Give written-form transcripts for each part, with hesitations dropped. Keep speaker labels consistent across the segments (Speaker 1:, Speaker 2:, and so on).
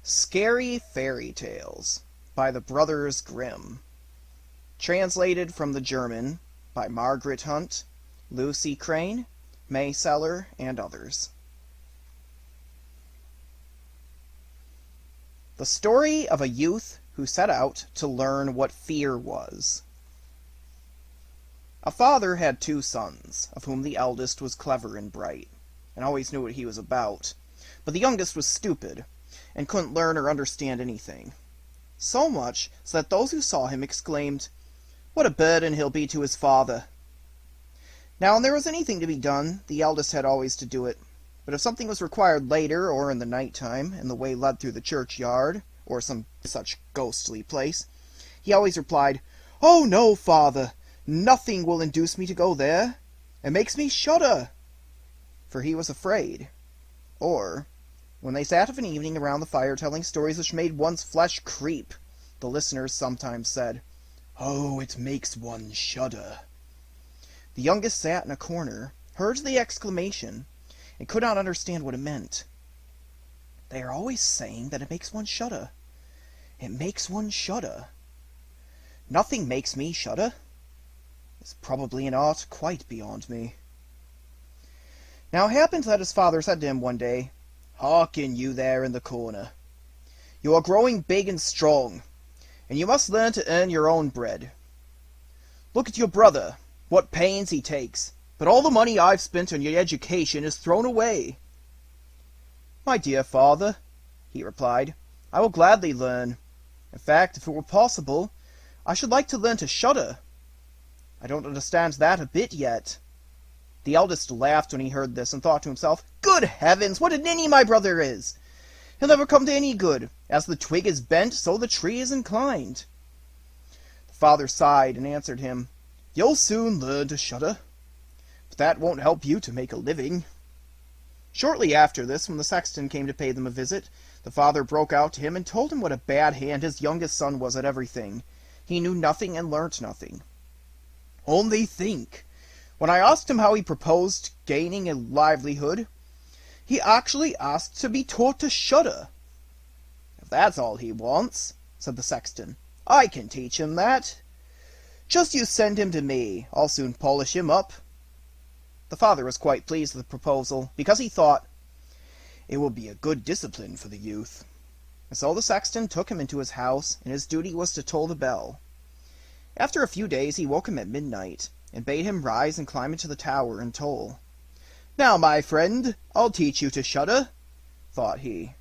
Speaker 1: Scary Fairy Tales by the Brothers Grimm. Translated from the German by Margaret Hunt, Lucy Crane, May Seller, and others. The story of a youth who set out to learn what fear was. A father had 2 sons, of whom the eldest was clever and bright, and always knew what he was about, but the youngest was stupid, and couldn't learn or understand anything. So much so that those who saw him exclaimed, "What a burden he'll be to his father!" Now, when there was anything to be done, the eldest had always to do it. But if something was required later, or in the night time, and the way led through the churchyard, or some such ghostly place, he always replied, "Oh no, father! Nothing will induce me to go there. It makes me shudder!" For he was afraid. Or, when they sat of an evening around the fire telling stories which made one's flesh creep, the listeners sometimes said, "Oh, it makes one shudder." The youngest sat in a corner, heard the exclamation, and could not understand what it meant. "They are always saying that it makes one shudder. It makes one shudder. Nothing makes me shudder. It's probably an art quite beyond me." Now it happened that his father said to him one day, "Hearken, you there in the corner. You are growing big and strong, and you must learn to earn your own bread. Look at your brother, what pains he takes, but all the money I've spent on your education is thrown away." "My dear father," he replied, "I will gladly learn. In fact, if it were possible, I should like to learn to shudder. I don't understand that a bit yet." The eldest laughed when he heard this, and thought to himself, "Good heavens, what a ninny my brother is! He'll never come to any good. As the twig is bent, so the tree is inclined." The father sighed and answered him, "You'll soon learn to shudder, but that won't help you to make a living." Shortly after this, when the sexton came to pay them a visit, the father broke out to him and told him what a bad hand his youngest son was at everything. He knew nothing and learnt nothing. "Only think! When I asked him how he proposed gaining a livelihood, he actually asked to be taught to shudder." "If that's all he wants," said the sexton, "I can teach him that. Just you send him to me. I'll soon polish him up." The father was quite pleased with the proposal, because he thought, "It will be a good discipline for the youth." And so the sexton took him into his house, and his duty was to toll the bell. After a few days he woke him at midnight, and bade him rise and climb into the tower and toll. "Now, my friend, I'll teach you to shudder," thought he.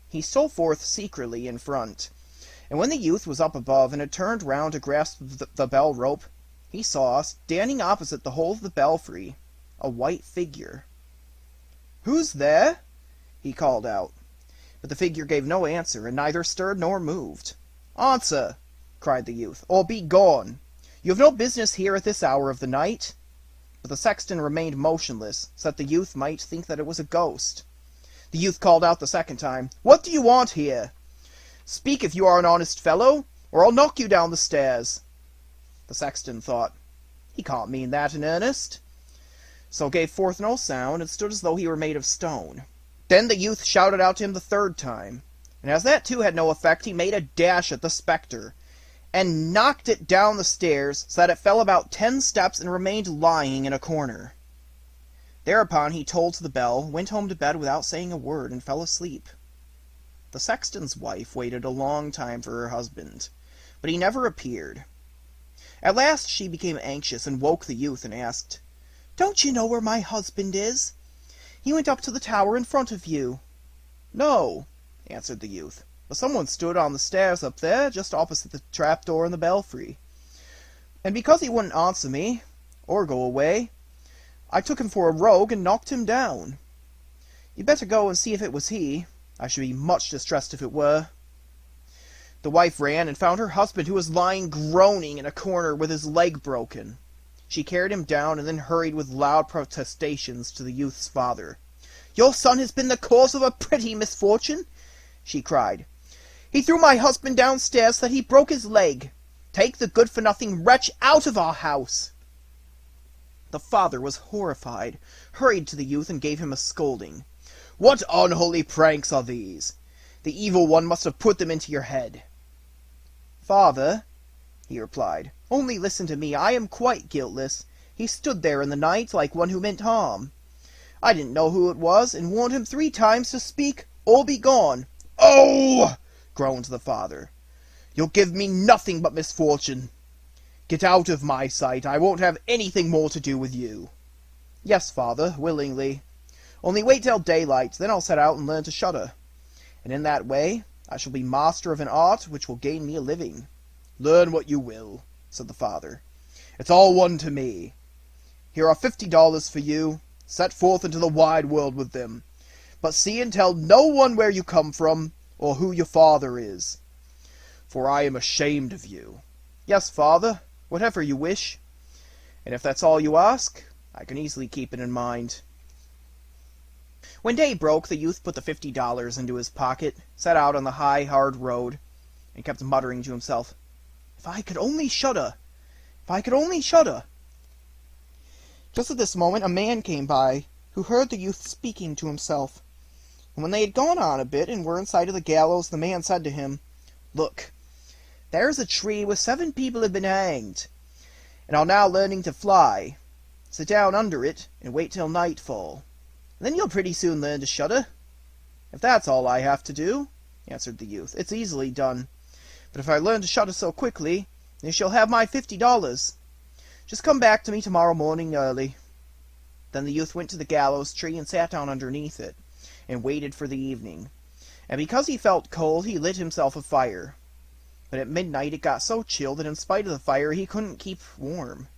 Speaker 1: He stole forth secretly in front, and when the youth was up above and had turned round to grasp the bell rope, he saw, standing opposite the hole of the belfry, a white figure. "Who's there?" he called out. But the figure gave no answer, and neither stirred nor moved. "Answer!" cried the youth, "or be gone. You have no business here at this hour of the night." But the sexton remained motionless, so that the youth might think that it was a ghost. The youth called out the second time, "What do you want here? Speak if you are an honest fellow, or I'll knock you down the stairs." The sexton thought, "He can't mean that in earnest," so gave forth no sound, and stood as though he were made of stone. Then the youth shouted out to him the third time, and as that too had no effect, he made a dash at the spectre, and knocked it down the stairs, so that it fell about 10 steps and remained lying in a corner. Thereupon he tolled the bell, went home to bed without saying a word, and fell asleep. The sexton's wife waited a long time for her husband, but he never appeared. At last she became anxious, and woke the youth, and asked, "Don't you know where my husband is? He went up to the tower in front of you." "No," answered the youth, "but someone stood on the stairs up there, just opposite the trapdoor in the belfry. And because he wouldn't answer me, or go away, I took him for a rogue and knocked him down. You'd better go and see if it was he. I should be much distressed if it were." The wife ran and found her husband, who was lying groaning in a corner with his leg broken. She carried him down, and then hurried with loud protestations to the youth's father. "Your son has been the cause of a pretty misfortune," she cried. "He threw my husband downstairs so that he broke his leg. Take the good-for-nothing wretch out of our house." The father was horrified, hurried to the youth, and gave him a scolding. "What unholy pranks are these? The evil one must have put them into your head." "Father," he replied, "only listen to me. I am quite guiltless. He stood there in the night like one who meant harm. I didn't know who it was, and warned him 3 times to speak or be gone." "Oh!" groaned the father. "You'll give me nothing but misfortune. Get out of my sight. I won't have anything more to do with you." "Yes, father, willingly. Only wait till daylight, then I'll set out and learn to shudder. And in that way I shall be master of an art which will gain me a living." "Learn what you will," said the father. "It's all one to me. Here are $50 for you. Set forth into the wide world with them. But see and tell no one where you come from, or who your father is. For I am ashamed of you." "Yes, father, whatever you wish. And if that's all you ask, I can easily keep it in mind." When day broke, the youth put the $50 into his pocket, set out on the high, hard road, and kept muttering to himself, "If I could only shudder! If I could only shudder!" Just at this moment a man came by, who heard the youth speaking to himself. And when they had gone on a bit and were in sight of the gallows, the man said to him, "Look, there's a tree where 7 people have been hanged, and are now learning to fly. Sit down under it, and wait till nightfall. Then you'll pretty soon learn to shudder." "If that's all I have to do," answered the youth, "it's easily done. But if I learn to shudder so quickly, you shall have my $50. Just come back to me tomorrow morning early." Then the youth went to the gallows tree and sat down underneath it, and waited for the evening. And because he felt cold, he lit himself a fire. But at midnight it got so chill that in spite of the fire he couldn't keep warm.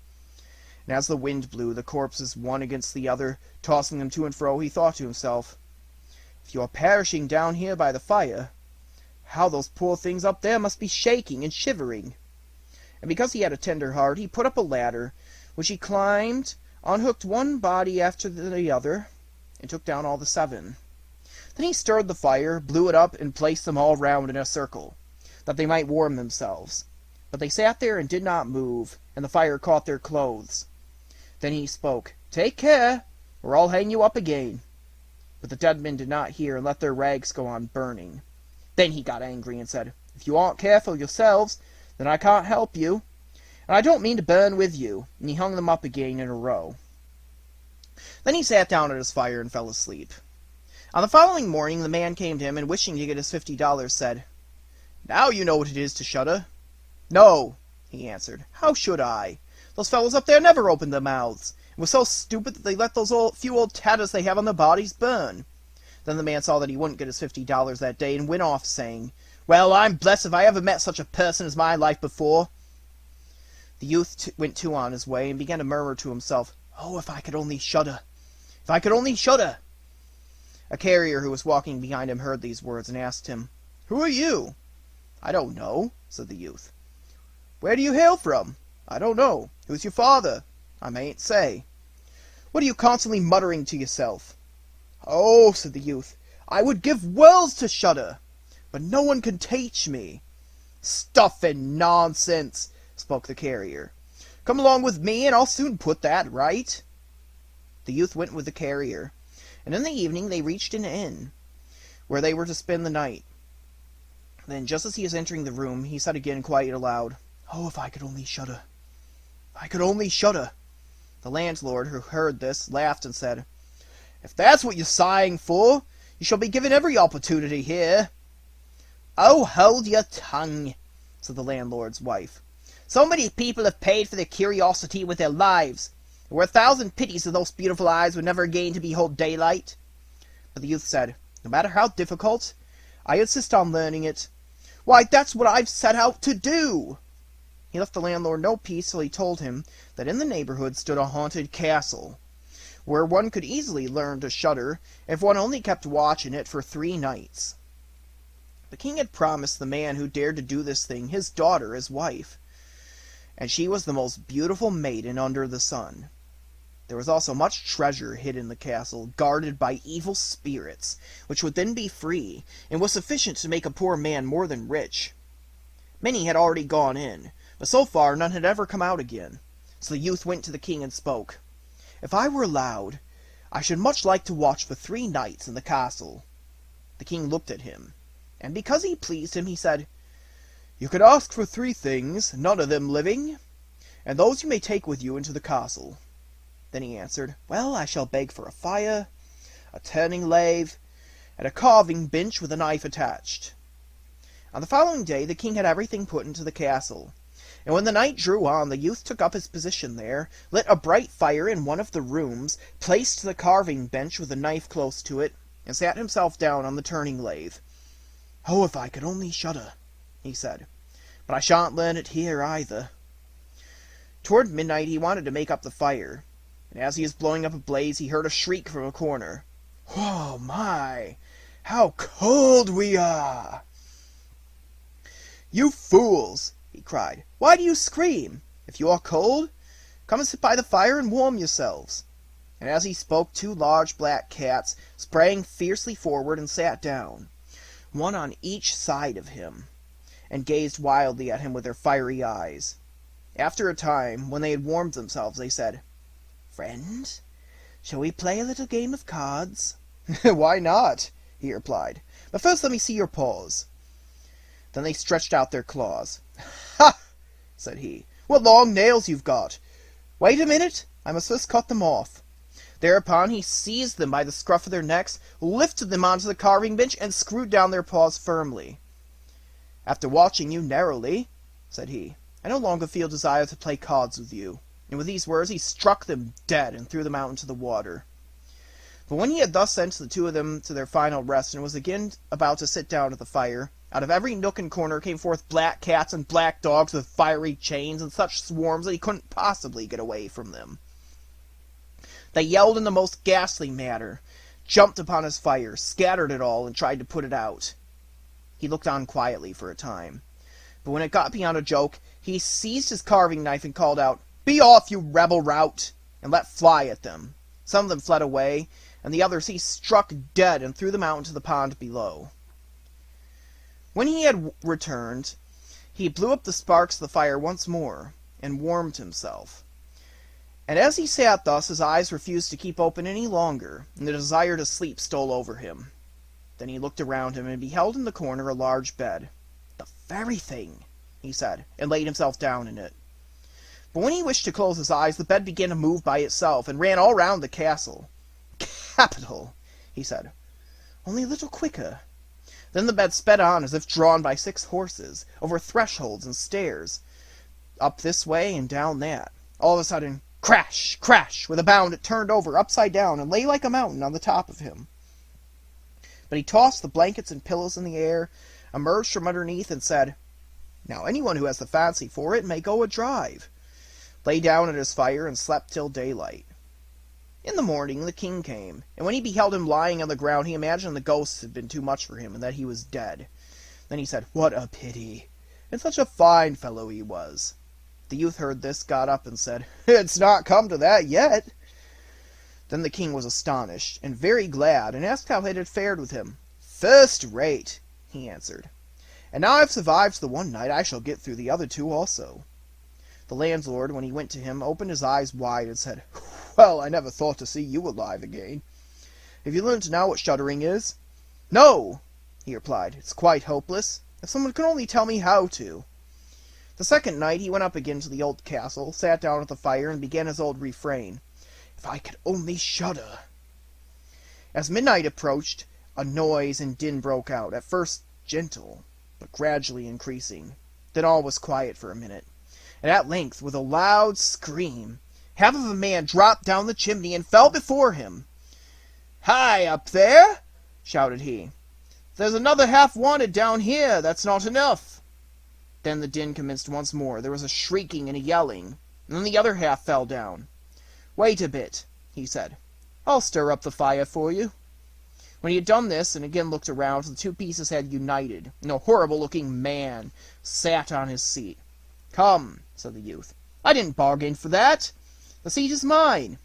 Speaker 1: And as the wind blew the corpses one against the other, tossing them to and fro, he thought to himself, "If you are perishing down here by the fire, how those poor things up there must be shaking and shivering." And because he had a tender heart, he put up a ladder, which he climbed, unhooked one body after the other, and took down all the 7. Then he stirred the fire, blew it up, and placed them all round in a circle, that they might warm themselves. But they sat there and did not move, and the fire caught their clothes. Then he spoke, "Take care, or I'll hang you up again." But the dead men did not hear, and let their rags go on burning. Then he got angry and said, "If you aren't careful yourselves, then I can't help you, and I don't mean to burn with you." And he hung them up again in a row. Then he sat down at his fire and fell asleep. On the following morning the man came to him, and wishing to get his $50, said, "Now you know what it is to shudder." "No," he answered. "How should I? Those fellows up there never opened their mouths, and were so stupid that they let those few old tatters they have on their bodies burn." Then the man saw that he wouldn't get his $50 that day, and went off, saying, "Well, I'm blessed if I ever met such a person as my life before." The youth went too on his way, and began to murmur to himself, "Oh, if I could only shudder! If I could only shudder!" A carrier who was walking behind him heard these words, and asked him, "Who are you?" "I don't know," said the youth. "Where do you hail from?" "I don't know." "Who's your father?" "I mayn't say." "What are you constantly muttering to yourself?" "Oh," said the youth, "I would give worlds to shudder, but no one can teach me." "Stuff and nonsense," spoke the carrier. "Come along with me, and I'll soon put that right." The youth went with the carrier, and in the evening they reached an inn, where they were to spend the night. Then, just as he was entering the room, he said again quite aloud, "Oh, if I could only shudder! If I could only shudder!" The landlord, who heard this, laughed and said, "If that's what you're sighing for, you shall be given every opportunity here." "Oh, hold your tongue," said the landlord's wife. "So many people have paid for their curiosity with their lives. There were 1,000 pities that those beautiful eyes would never again to behold daylight." But the youth said, "No matter how difficult, I insist on learning it. Why, that's what I've set out to do." He left the landlord no peace till he told him that in the neighborhood stood a haunted castle, where one could easily learn to shudder if one only kept watch in it for 3 nights. The king had promised the man who dared to do this thing his daughter as wife, and she was the most beautiful maiden under the sun. There was also much treasure hid in the castle, guarded by evil spirits, which would then be free, and was sufficient to make a poor man more than rich. Many had already gone in, but so far none had ever come out again. So the youth went to the king and spoke, "If I were allowed, I should much like to watch for 3 nights in the castle." The king looked at him, and because he pleased him, he said, "You can ask for 3 things, none of them living, and those you may take with you into the castle." Then he answered, "Well, I shall beg for a fire, a turning lathe, and a carving bench with a knife attached." On the following day the king had everything put into the castle, and when the night drew on, the youth took up his position there, lit a bright fire in one of the rooms, placed the carving bench with a knife close to it, and sat himself down on the turning lathe. "Oh, if I could only shudder," he said, "but I shan't learn it here either." Toward midnight he wanted to make up the fire, and as he was blowing up a blaze he heard a shriek from a corner. "Oh my, how cold we are!" "You fools!" he cried. "Why do you scream? If you are cold, come and sit by the fire and warm yourselves." And as he spoke, 2 large black cats sprang fiercely forward and sat down, one on each side of him, and gazed wildly at him with their fiery eyes. After a time, when they had warmed themselves, they said, "Friend, shall we play a little game of cards?" "Why not?" he replied. "But first let me see your paws." Then they stretched out their claws. "Ha!" said he. "What long nails you've got! Wait a minute, I must first cut them off." Thereupon he seized them by the scruff of their necks, lifted them onto the carving bench, and screwed down their paws firmly. "After watching you narrowly," said he, "I no longer feel desire to play cards with you." And with these words he struck them dead and threw them out into the water. But when he had thus sent the 2 of them to their final rest, and was again about to sit down at the fire, out of every nook and corner came forth black cats and black dogs with fiery chains and such swarms that he couldn't possibly get away from them. They yelled in the most ghastly manner, jumped upon his fire, scattered it all, and tried to put it out. He looked on quietly for a time, but when it got beyond a joke, he seized his carving knife and called out, "Be off, you rebel rout!" and let fly at them. Some of them fled away, and the others he struck dead and threw them out into the pond below. When he had returned, he blew up the sparks of the fire once more, and warmed himself. And as he sat thus, his eyes refused to keep open any longer, and the desire to sleep stole over him. Then he looked around him, and beheld in the corner a large bed. "The very thing," he said, and laid himself down in it. But when he wished to close his eyes, the bed began to move by itself, and ran all round the castle. "Capital," he said, "only a little quicker." Then the bed sped on as if drawn by 6 horses, over thresholds and stairs, up this way and down that. All of a sudden, crash, crash, with a bound it turned over upside down and lay like a mountain on the top of him. But he tossed the blankets and pillows in the air, emerged from underneath, and said, "Now anyone who has the fancy for it may go a drive," lay down at his fire, and slept till daylight. In the morning the king came, and when he beheld him lying on the ground, he imagined the ghosts had been too much for him, and that he was dead. Then he said, "What a pity! And such a fine fellow he was." The youth heard this, got up, and said, "It's not come to that yet." Then the king was astonished, and very glad, and asked how it had fared with him. "First rate," he answered. "And now I've survived the one night, I shall get through the other 2 also." The landlord, when he went to him, opened his eyes wide, and said, "Well, I never thought to see you alive again. Have you learned now what shuddering is?" "No," he replied. "It's quite hopeless. If someone could only tell me how to." The second night he went up again to the old castle, sat down at the fire, and began his old refrain, "If I could only shudder." As midnight approached, a noise and din broke out, at first gentle, but gradually increasing. Then all was quiet for a minute, and at length, with a loud scream, half of a man dropped down the chimney and fell before him. "Hi, up there!" shouted he. "There's another half wanted down here. That's not enough." Then the din commenced once more. There was a shrieking and a yelling, and then the other half fell down. "Wait a bit," he said. "I'll stir up the fire for you." When he had done this, and again looked around, the 2 pieces had united, and a horrible-looking man sat on his seat. "Come," said the youth. "I didn't bargain for that. The seat is mine."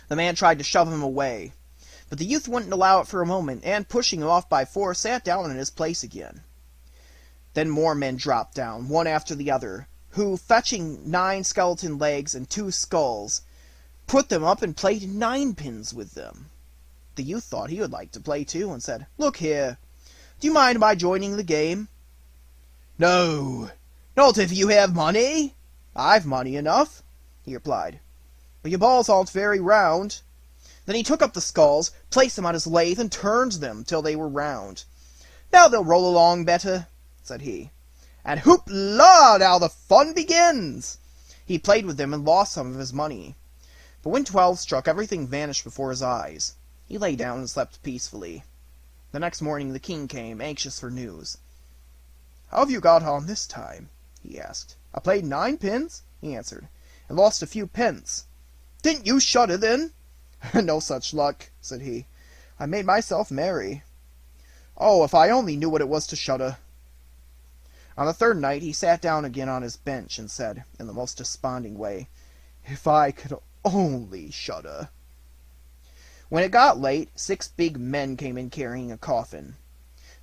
Speaker 1: The man tried to shove him away, but the youth wouldn't allow it for a moment, and, pushing him off by force, sat down in his place again. Then more men dropped down, one after the other, who, fetching 9 skeleton legs and 2 skulls, put them up and played 9-pins with them. The youth thought he would like to play too, and said, "Look here, Do you mind my joining the game?" "No, not if you have money." "I've money enough," he replied, "but your balls aren't very round." Then he took up the skulls, placed them on his lathe, and turned them till they were round. "Now they'll roll along better," said he. "And hoop-la! Now the fun begins!" He played with them and lost some of his money. But when 12 struck, everything vanished before his eyes. He lay down and slept peacefully. The next morning the king came, anxious for news. "How have you got on this time?" he asked. "I played 9 pins," he answered, "and lost a few pence." "Didn't you shudder, then?" "No such luck," said he. "I made myself merry." "Oh, if I only knew what it was to shudder." On the third night he sat down again on his bench and said, in the most desponding way, "If I could only shudder." When it got late, 6 big men came in carrying a coffin.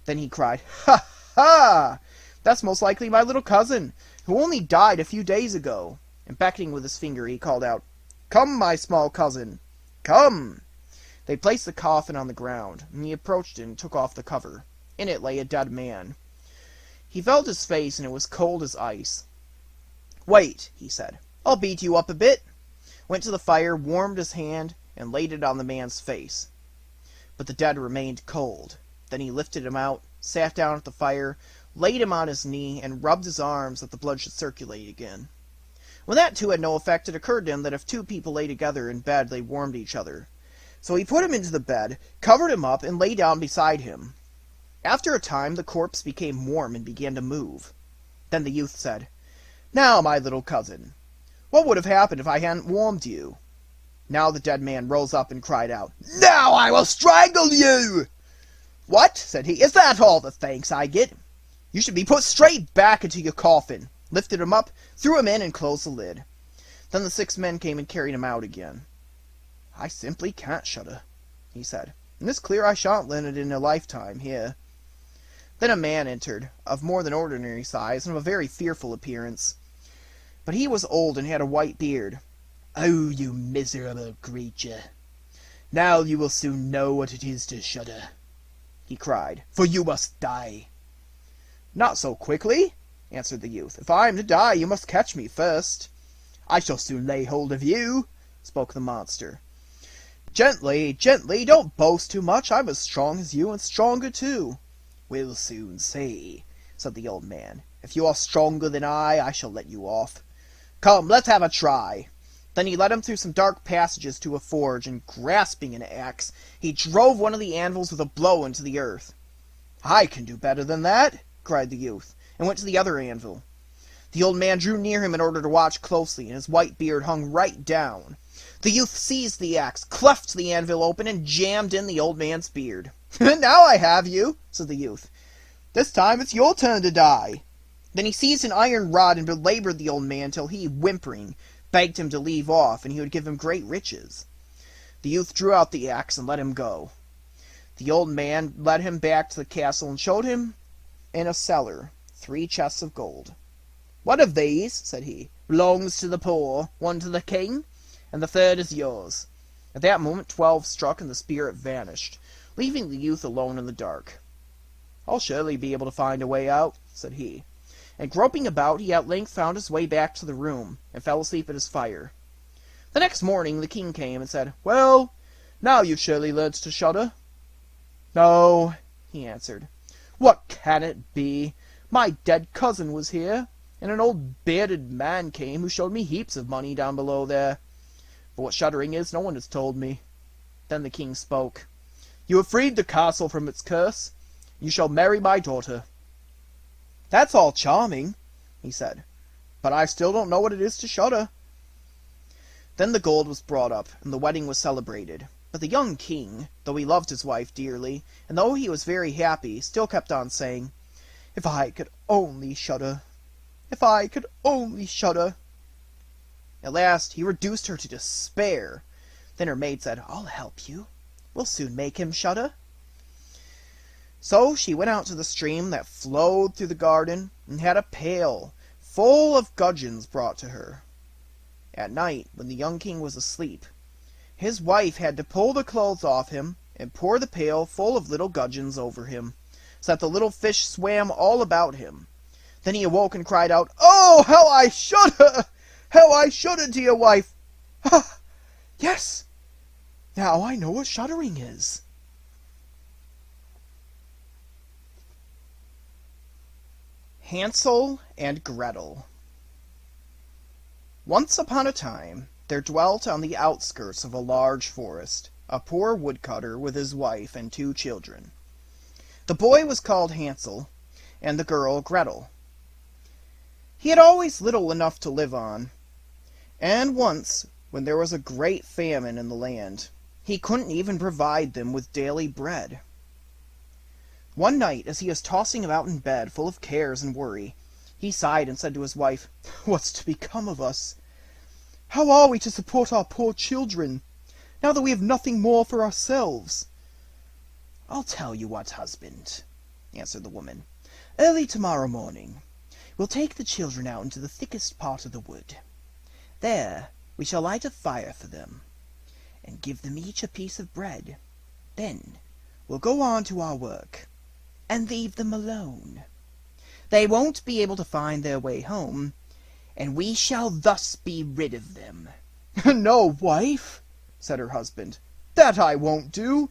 Speaker 1: Then he cried, "Ha, ha! That's most likely my little cousin, who only died a few days ago." And beckoning with his finger, he called out, "Come, my small cousin, come!" They placed the coffin on the ground, and he approached it and took off the cover. In it lay a dead man. He felt his face, and it was cold as ice. "Wait," he said, "I'll beat you up a bit." Went to the fire, warmed his hand, and laid it on the man's face. But the dead remained cold. Then he lifted him out, sat down at the fire, laid him on his knee, and rubbed his arms that the blood should circulate again. When that too had no effect, it occurred to him that if 2 people lay together in bed, they warmed each other. So he put him into the bed, covered him up, and lay down beside him. After a time, the corpse became warm and began to move. Then the youth said, "Now, my little cousin, what would have happened if I hadn't warmed you?" Now the dead man rose up and cried out, "Now I will strangle you!" "What?" said he. "Is that all the thanks I get? You should be put straight back into your coffin." Lifted him up, threw him in, and closed the lid. Then the 6 men came and carried him out again. "I simply can't shudder," he said, "and it's clear I shan't learn it in a lifetime here." Then a man entered, of more than ordinary size, and of a very fearful appearance. But he was old and had a white beard. "Oh, you miserable creature! Now you will soon know what it is to shudder," he cried, "for you must die." "Not so quickly," answered the youth. "If I am to die, you must catch me first." "I shall soon lay hold of you," spoke the monster. "Gently, gently, don't boast too much. I'm as strong as you, and stronger too." "We'll soon see," said the old man. "If you are stronger than I shall let you off. Come, let's have a try." Then he led him through some dark passages to a forge, and grasping an axe, he drove one of the anvils with a blow into the earth. "I can do better than that," cried the youth, and went to the other anvil. The old man drew near him in order to watch closely, and his white beard hung right down. The youth seized the axe, cleft the anvil open, and jammed in the old man's beard. "Now I have you," said the youth. "This time it's your turn to die." Then he seized an iron rod and belabored the old man till he, whimpering, begged him to leave off, and he would give him great riches. The youth drew out the axe and let him go. The old man led him back to the castle and showed him in a cellar 3 chests of gold. "One of these," said he, "belongs to the poor, one to the king, and the third is yours." At that moment 12 struck, and the spirit vanished, leaving the youth alone in the dark. "I'll surely be able to find a way out," said he. And groping about, he at length found his way back to the room, and fell asleep at his fire. The next morning the king came and said, "Well, now you've surely learnt to shudder." "No," he answered. "What can it be? My dead cousin was here, and an old bearded man came who showed me heaps of money down below there. But what shuddering is, no one has told me." Then the king spoke. "You have freed the castle from its curse. You shall marry my daughter." "That's all charming," he said, "but I still don't know what it is to shudder." Then the gold was brought up, and the wedding was celebrated. But the young king, though he loved his wife dearly, and though he was very happy, still kept on saying, "If I could only shudder! If I could only shudder!" At last he reduced her to despair. Then her maid said, "I'll help you. We'll soon make him shudder." So she went out to the stream that flowed through the garden, and had a pail full of gudgeons brought to her. At night, when the young king was asleep, his wife had to pull the clothes off him, and pour the pail full of little gudgeons over him, so that the little fish swam all about him. Then he awoke and cried out, "Oh, how I shudder! How I shudder, dear wife!" "Ah, yes, now I know what shuddering is." Hansel and Gretel. Once upon a time, there dwelt on the outskirts of a large forest a poor woodcutter with his wife and 2 children. The boy was called Hansel, and the girl Gretel. He had always little enough to live on, and once, when there was a great famine in the land, he couldn't even provide them with daily bread. One night, as he was tossing about in bed, full of cares and worry, he sighed and said to his wife, "What's to become of us? How are we to support our poor children, now that we have nothing more for ourselves?" "I'll tell you what, husband," answered the woman. "Early tomorrow morning, we'll take the children out into the thickest part of the wood. There we shall light a fire for them, and give them each a piece of bread. Then we'll go on to our work, and leave them alone. They won't be able to find their way home, and we shall thus be rid of them." "No, wife," said her husband, "that I won't do.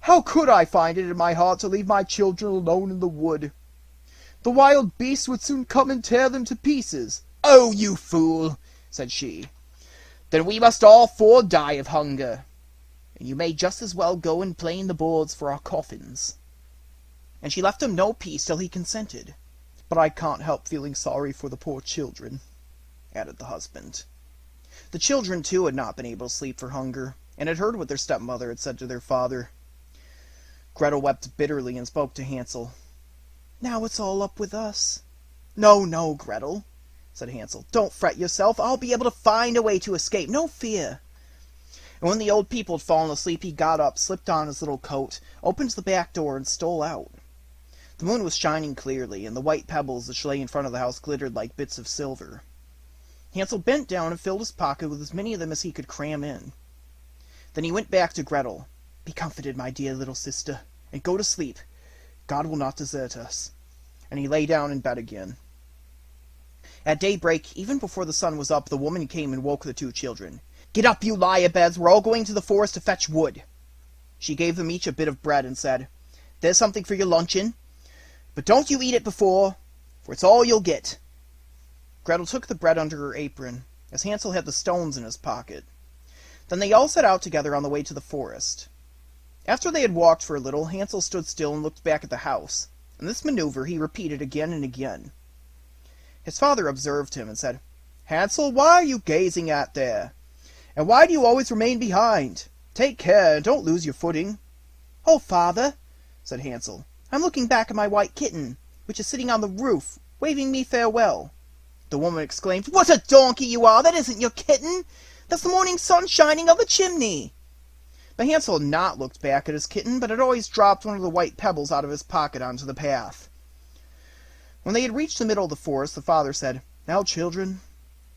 Speaker 1: How could I find it in my heart to leave my children alone in the wood? The wild beasts would soon come and tear them to pieces." "Oh, you fool," said she. "Then we must all 4 die of hunger, and you may just as well go and plane the boards for our coffins." And she left him no peace till he consented. "But I can't help feeling sorry for the poor children," added the husband. The children, too, had not been able to sleep for hunger, and had heard what their stepmother had said to their father. Gretel wept bitterly and spoke to Hansel. "Now it's all up with us." "No, no, Gretel," said Hansel. "Don't fret yourself. I'll be able to find a way to escape. No fear." And when the old people had fallen asleep, he got up, slipped on his little coat, opened the back door, and stole out. The moon was shining clearly, and the white pebbles which lay in front of the house glittered like bits of silver. Hansel bent down and filled his pocket with as many of them as he could cram in. Then he went back to Gretel. "Be comforted, my dear little sister, and go to sleep. God will not desert us." And he lay down in bed again. At daybreak, even before the sun was up, the woman came and woke the 2 children. "Get up, you lie-a-beds, we're all going to the forest to fetch wood." She gave them each a bit of bread and said, "There's something for your luncheon, but don't you eat it before, for it's all you'll get." Gretel took the bread under her apron, as Hansel had the stones in his pocket. Then they all set out together on the way to the forest. After they had walked for a little, Hansel stood still and looked back at the house, and this maneuver he repeated again and again. His father observed him and said, "Hansel, why are you gazing at there? And why do you always remain behind? Take care, and don't lose your footing." "Oh, father," said Hansel, "I'm looking back at my white kitten, which is sitting on the roof, waving me farewell." The woman exclaimed, "What a donkey you are! That isn't your kitten! That's the morning sun shining on the chimney!" But Hansel had not looked back at his kitten, but had always dropped one of the white pebbles out of his pocket onto the path. When they had reached the middle of the forest, the father said, "Now, children,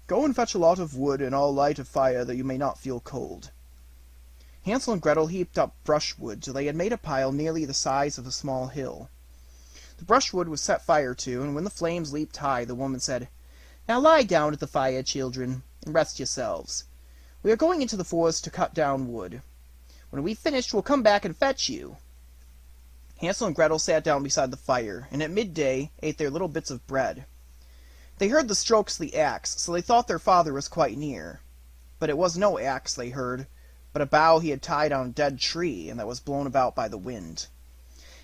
Speaker 1: go and fetch a lot of wood, and I'll light a fire that you may not feel cold." Hansel and Gretel heaped up brushwood till they had made a pile nearly the size of a small hill. The brushwood was set fire to, and when the flames leaped high, the woman said, "Now lie down at the fire, children, and rest yourselves. We are going into the forest to cut down wood. When we've finished, we'll come back and fetch you." Hansel and Gretel sat down beside the fire, and at midday ate their little bits of bread. They heard the strokes of the axe, so they thought their father was quite near. But it was no axe they heard, but a bough he had tied on a dead tree, and that was blown about by the wind.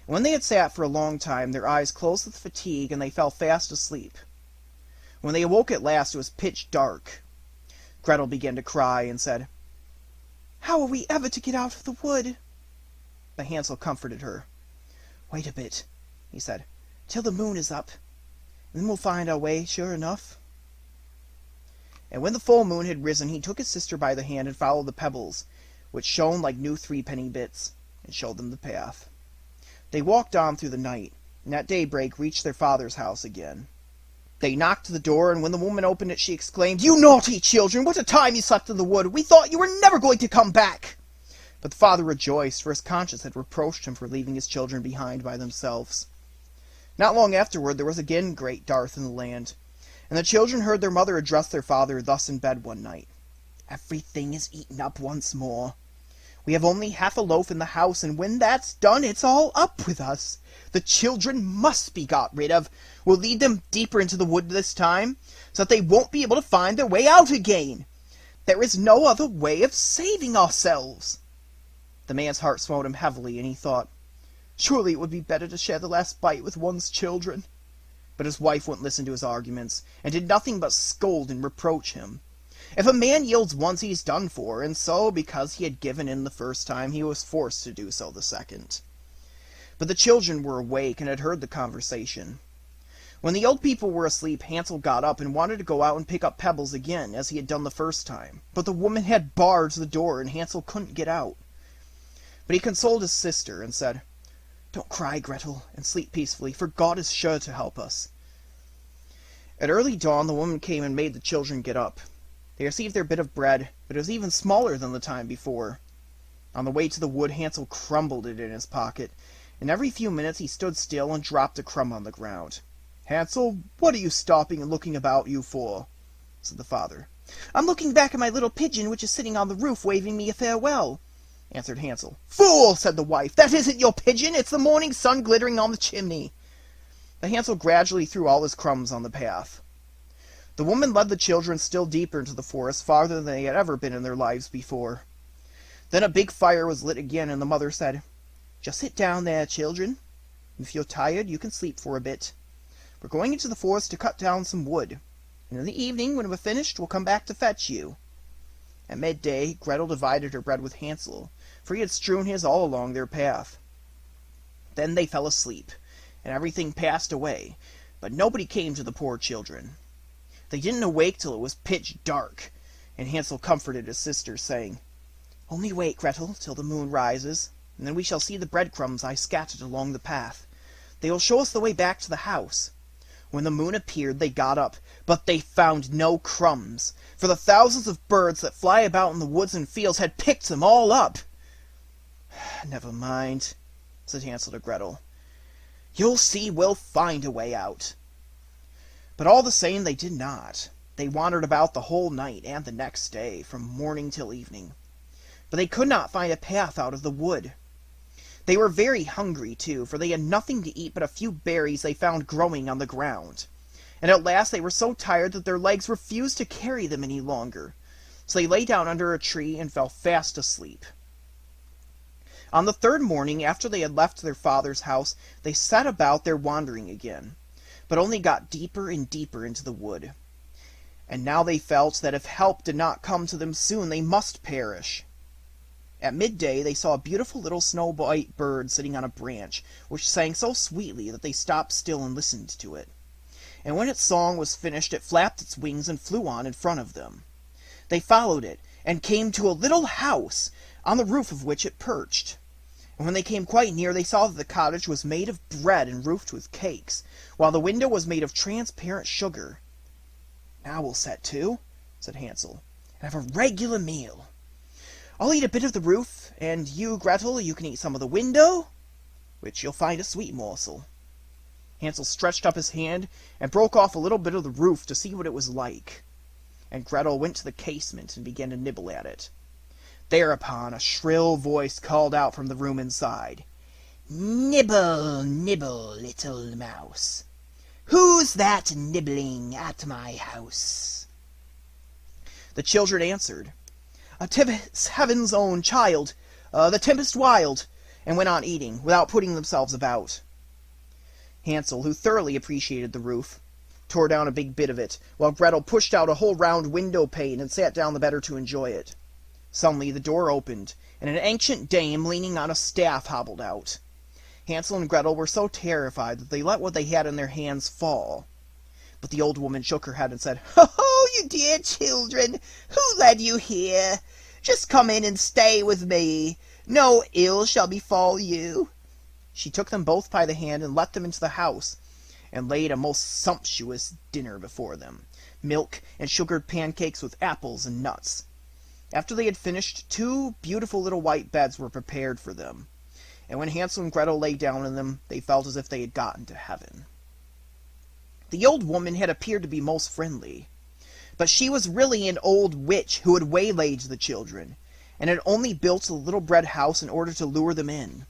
Speaker 1: And when they had sat for a long time, their eyes closed with fatigue, and they fell fast asleep. When they awoke at last, it was pitch dark. Gretel began to cry, and said, "How are we ever to get out of the wood?" But Hansel comforted her. "Wait a bit," he said, "till the moon is up, and then we'll find our way, sure enough." And when the full moon had risen, he took his sister by the hand and followed the pebbles, which shone like new 3-penny bits, and showed them the path. They walked on through the night, and at daybreak reached their father's house again. They knocked at the door, and when the woman opened it, she exclaimed, "You naughty children! What a time you slept in the wood! We thought you were never going to come back!" But the father rejoiced, for his conscience had reproached him for leaving his children behind by themselves. Not long afterward there was again great dearth in the land, and the children heard their mother address their father thus in bed one night. "Everything is eaten up once more. We have only half a loaf in the house, and when that's done, it's all up with us. The children must be got rid of. We'll lead them deeper into the wood this time, so that they won't be able to find their way out again. There is no other way of saving ourselves." The man's heart smote him heavily, and he thought, surely it would be better to share the last bite with one's children. But his wife wouldn't listen to his arguments, and did nothing but scold and reproach him. If a man yields once, he's done for, and so, because he had given in the first time, he was forced to do so the second. But the children were awake, and had heard the conversation. When the old people were asleep, Hansel got up and wanted to go out and pick up pebbles again, as he had done the first time. But the woman had barred the door, and Hansel couldn't get out. But he consoled his sister, and said, "Don't cry, Gretel, and sleep peacefully, for God is sure to help us." At early dawn the woman came and made the children get up. They received their bit of bread, but it was even smaller than the time before. On the way to the wood, Hansel crumbled it in his pocket, and every few minutes he stood still and dropped a crumb on the ground. "Hansel, what are you stopping and looking about you for?" said the father. "I'm looking back at my little pigeon, which is sitting on the roof waving me a farewell," answered Hansel. "Fool!" said the wife. "That isn't your pigeon, it's the morning sun glittering on the chimney." But Hansel gradually threw all his crumbs on the path. The woman led the children still deeper into the forest, farther than they had ever been in their lives before. Then a big fire was lit again, and the mother said, "Just sit down there, children. If you're tired, you can sleep for a bit. We're going into the forest to cut down some wood, and in the evening, when we're finished, we'll come back to fetch you." At midday, Gretel divided her bread with Hansel, for he had strewn his all along their path. Then they fell asleep, and everything passed away, but nobody came to the poor children. They didn't awake till it was pitch dark, and Hansel comforted his sister, saying, "Only wait, Gretel, till the moon rises, and then we shall see the breadcrumbs I scattered along the path. They will show us the way back to the house." When the moon appeared, they got up, but they found no crumbs, for the thousands of birds that fly about in the woods and fields had picked them all up. "Never mind," said Hansel to Gretel. "You'll see we'll find a way out." But all the same they did not. They wandered about the whole night and the next day, from morning till evening. But they could not find a path out of the wood. They were very hungry, too, for they had nothing to eat but a few berries they found growing on the ground. And at last they were so tired that their legs refused to carry them any longer. So they lay down under a tree and fell fast asleep. On the third morning, after they had left their father's house, they set about their wandering again, but only got deeper and deeper into the wood. And now they felt that if help did not come to them soon, they must perish. At midday they saw a beautiful little snow-white bird sitting on a branch, which sang so sweetly that they stopped still and listened to it. And when its song was finished, it flapped its wings and flew on in front of them. They followed it, and came to a little house, on the roof of which it perched. And when they came quite near, they saw that the cottage was made of bread and roofed with cakes, while the window was made of transparent sugar. "Now we'll set to," said Hansel, "and have a regular meal. I'll eat a bit of the roof, and you, Gretel, you can eat some of the window, which you'll find a sweet morsel." Hansel stretched up his hand, and broke off a little bit of the roof to see what it was like. And Gretel went to the casement and began to nibble at it. Thereupon a shrill voice called out from the room inside, "Nibble, nibble, little mouse. Who's that nibbling at my house?" The children answered, "'Tis heaven's own child, the tempest wild," and went on eating, without putting themselves about. Hansel, who thoroughly appreciated the roof, tore down a big bit of it, while Gretel pushed out a whole round window pane and sat down the better to enjoy it. Suddenly the door opened, and an ancient dame leaning on a staff hobbled out. Hansel and Gretel were so terrified that they let what they had in their hands fall. But the old woman shook her head and said, "Oh, you dear children, who led you here? Just come in and stay with me. No ill shall befall you." She took them both by the hand and let them into the house, and laid a most sumptuous dinner before them, milk and sugared pancakes with apples and nuts. After they had finished, 2 beautiful little white beds were prepared for them, and when Hansel and Gretel lay down in them, they felt as if they had gotten to heaven. The old woman had appeared to be most friendly, but she was really an old witch who had waylaid the children, and had only built a little bread house in order to lure them in.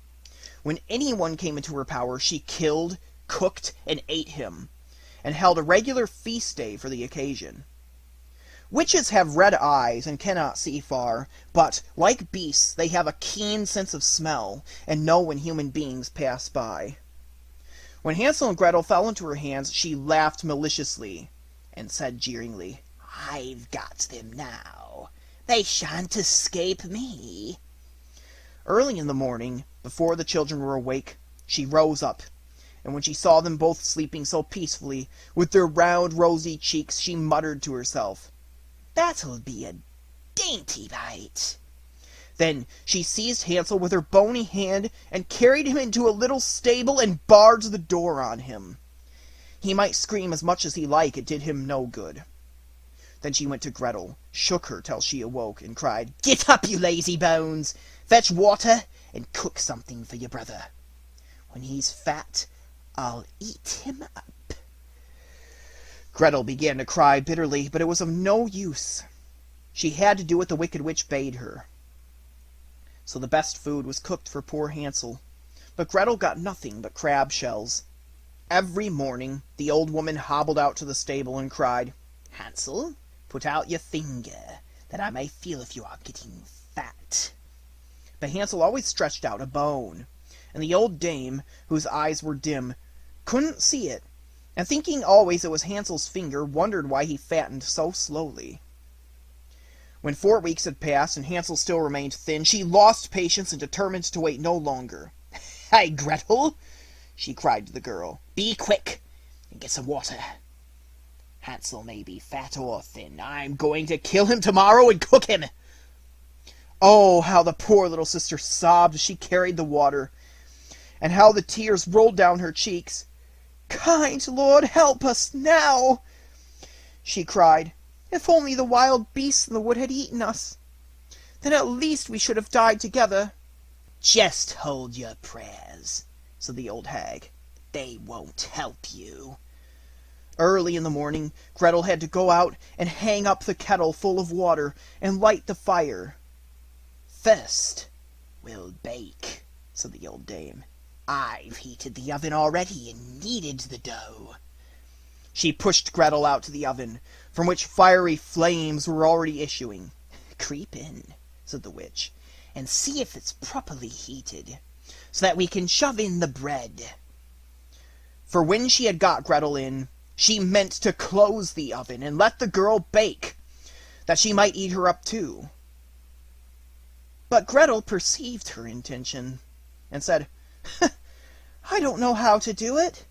Speaker 1: When anyone came into her power, she killed, cooked, and ate him, and held a regular feast day for the occasion. Witches have red eyes and cannot see far, but, like beasts, they have a keen sense of smell, and know when human beings pass by. When Hansel and Gretel fell into her hands, she laughed maliciously, and said jeeringly, "I've got them now. They shan't escape me." Early in the morning, before the children were awake, she rose up, and when she saw them both sleeping so peacefully, with their round rosy cheeks, she muttered to herself, "That'll be a dainty bite." Then she seized Hansel with her bony hand and carried him into a little stable and barred the door on him. He might scream as much as he liked, it did him no good. Then she went to Gretel, shook her till she awoke, and cried, "Get up, you lazy bones! Fetch water and cook something for your brother. When he's fat, I'll eat him up." Gretel began to cry bitterly, but it was of no use. She had to do what the wicked witch bade her. So the best food was cooked for poor Hansel, but Gretel got nothing but crab shells. Every morning the old woman hobbled out to the stable and cried, "Hansel, put out your finger, that I may feel if you are getting fat." But Hansel always stretched out a bone, and the old dame, whose eyes were dim, couldn't see it, and thinking always it was Hansel's finger, wondered why he fattened so slowly. When 4 weeks had passed and Hansel still remained thin, she lost patience and determined to wait no longer. "Hey, Gretel!" she cried to the girl. "Be quick and get some water. Hansel may be fat or thin. I'm going to kill him tomorrow and cook him." Oh, how the poor little sister sobbed as she carried the water, and how the tears rolled down her cheeks. "Kind Lord, help us now!" she cried. "If only the wild beasts in the wood had eaten us, then at least we should have died together." "Just hold your prayers," said the old hag. "They won't help you." Early in the morning, Gretel had to go out and hang up the kettle full of water and light the fire. "First, we'll bake," said the old dame. "I've heated the oven already and kneaded the dough." She pushed Gretel out to the oven, from which fiery flames were already issuing. "Creep in," said the witch, "and see if it's properly heated, so that we can shove in the bread." For when she had got Gretel in, she meant to close the oven and let the girl bake, that she might eat her up too. But Gretel perceived her intention, and said, "I don't know how to do it.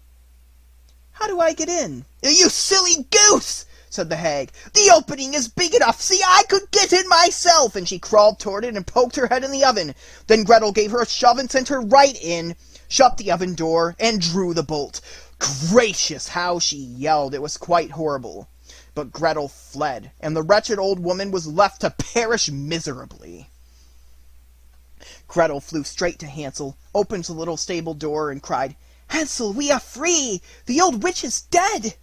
Speaker 1: How do I get in?" "You silly goose!" said the hag. "The opening is big enough. See, I could get in myself." And she crawled toward it and poked her head in the oven. Then Gretel gave her a shove and sent her right in, shut the oven door, and drew the bolt. Gracious, how she yelled! It was quite horrible. But Gretel fled, and the wretched old woman was left to perish miserably. Gretel flew straight to Hansel, opened the little stable door, and cried, "Hansel, we are free! The old witch is dead!"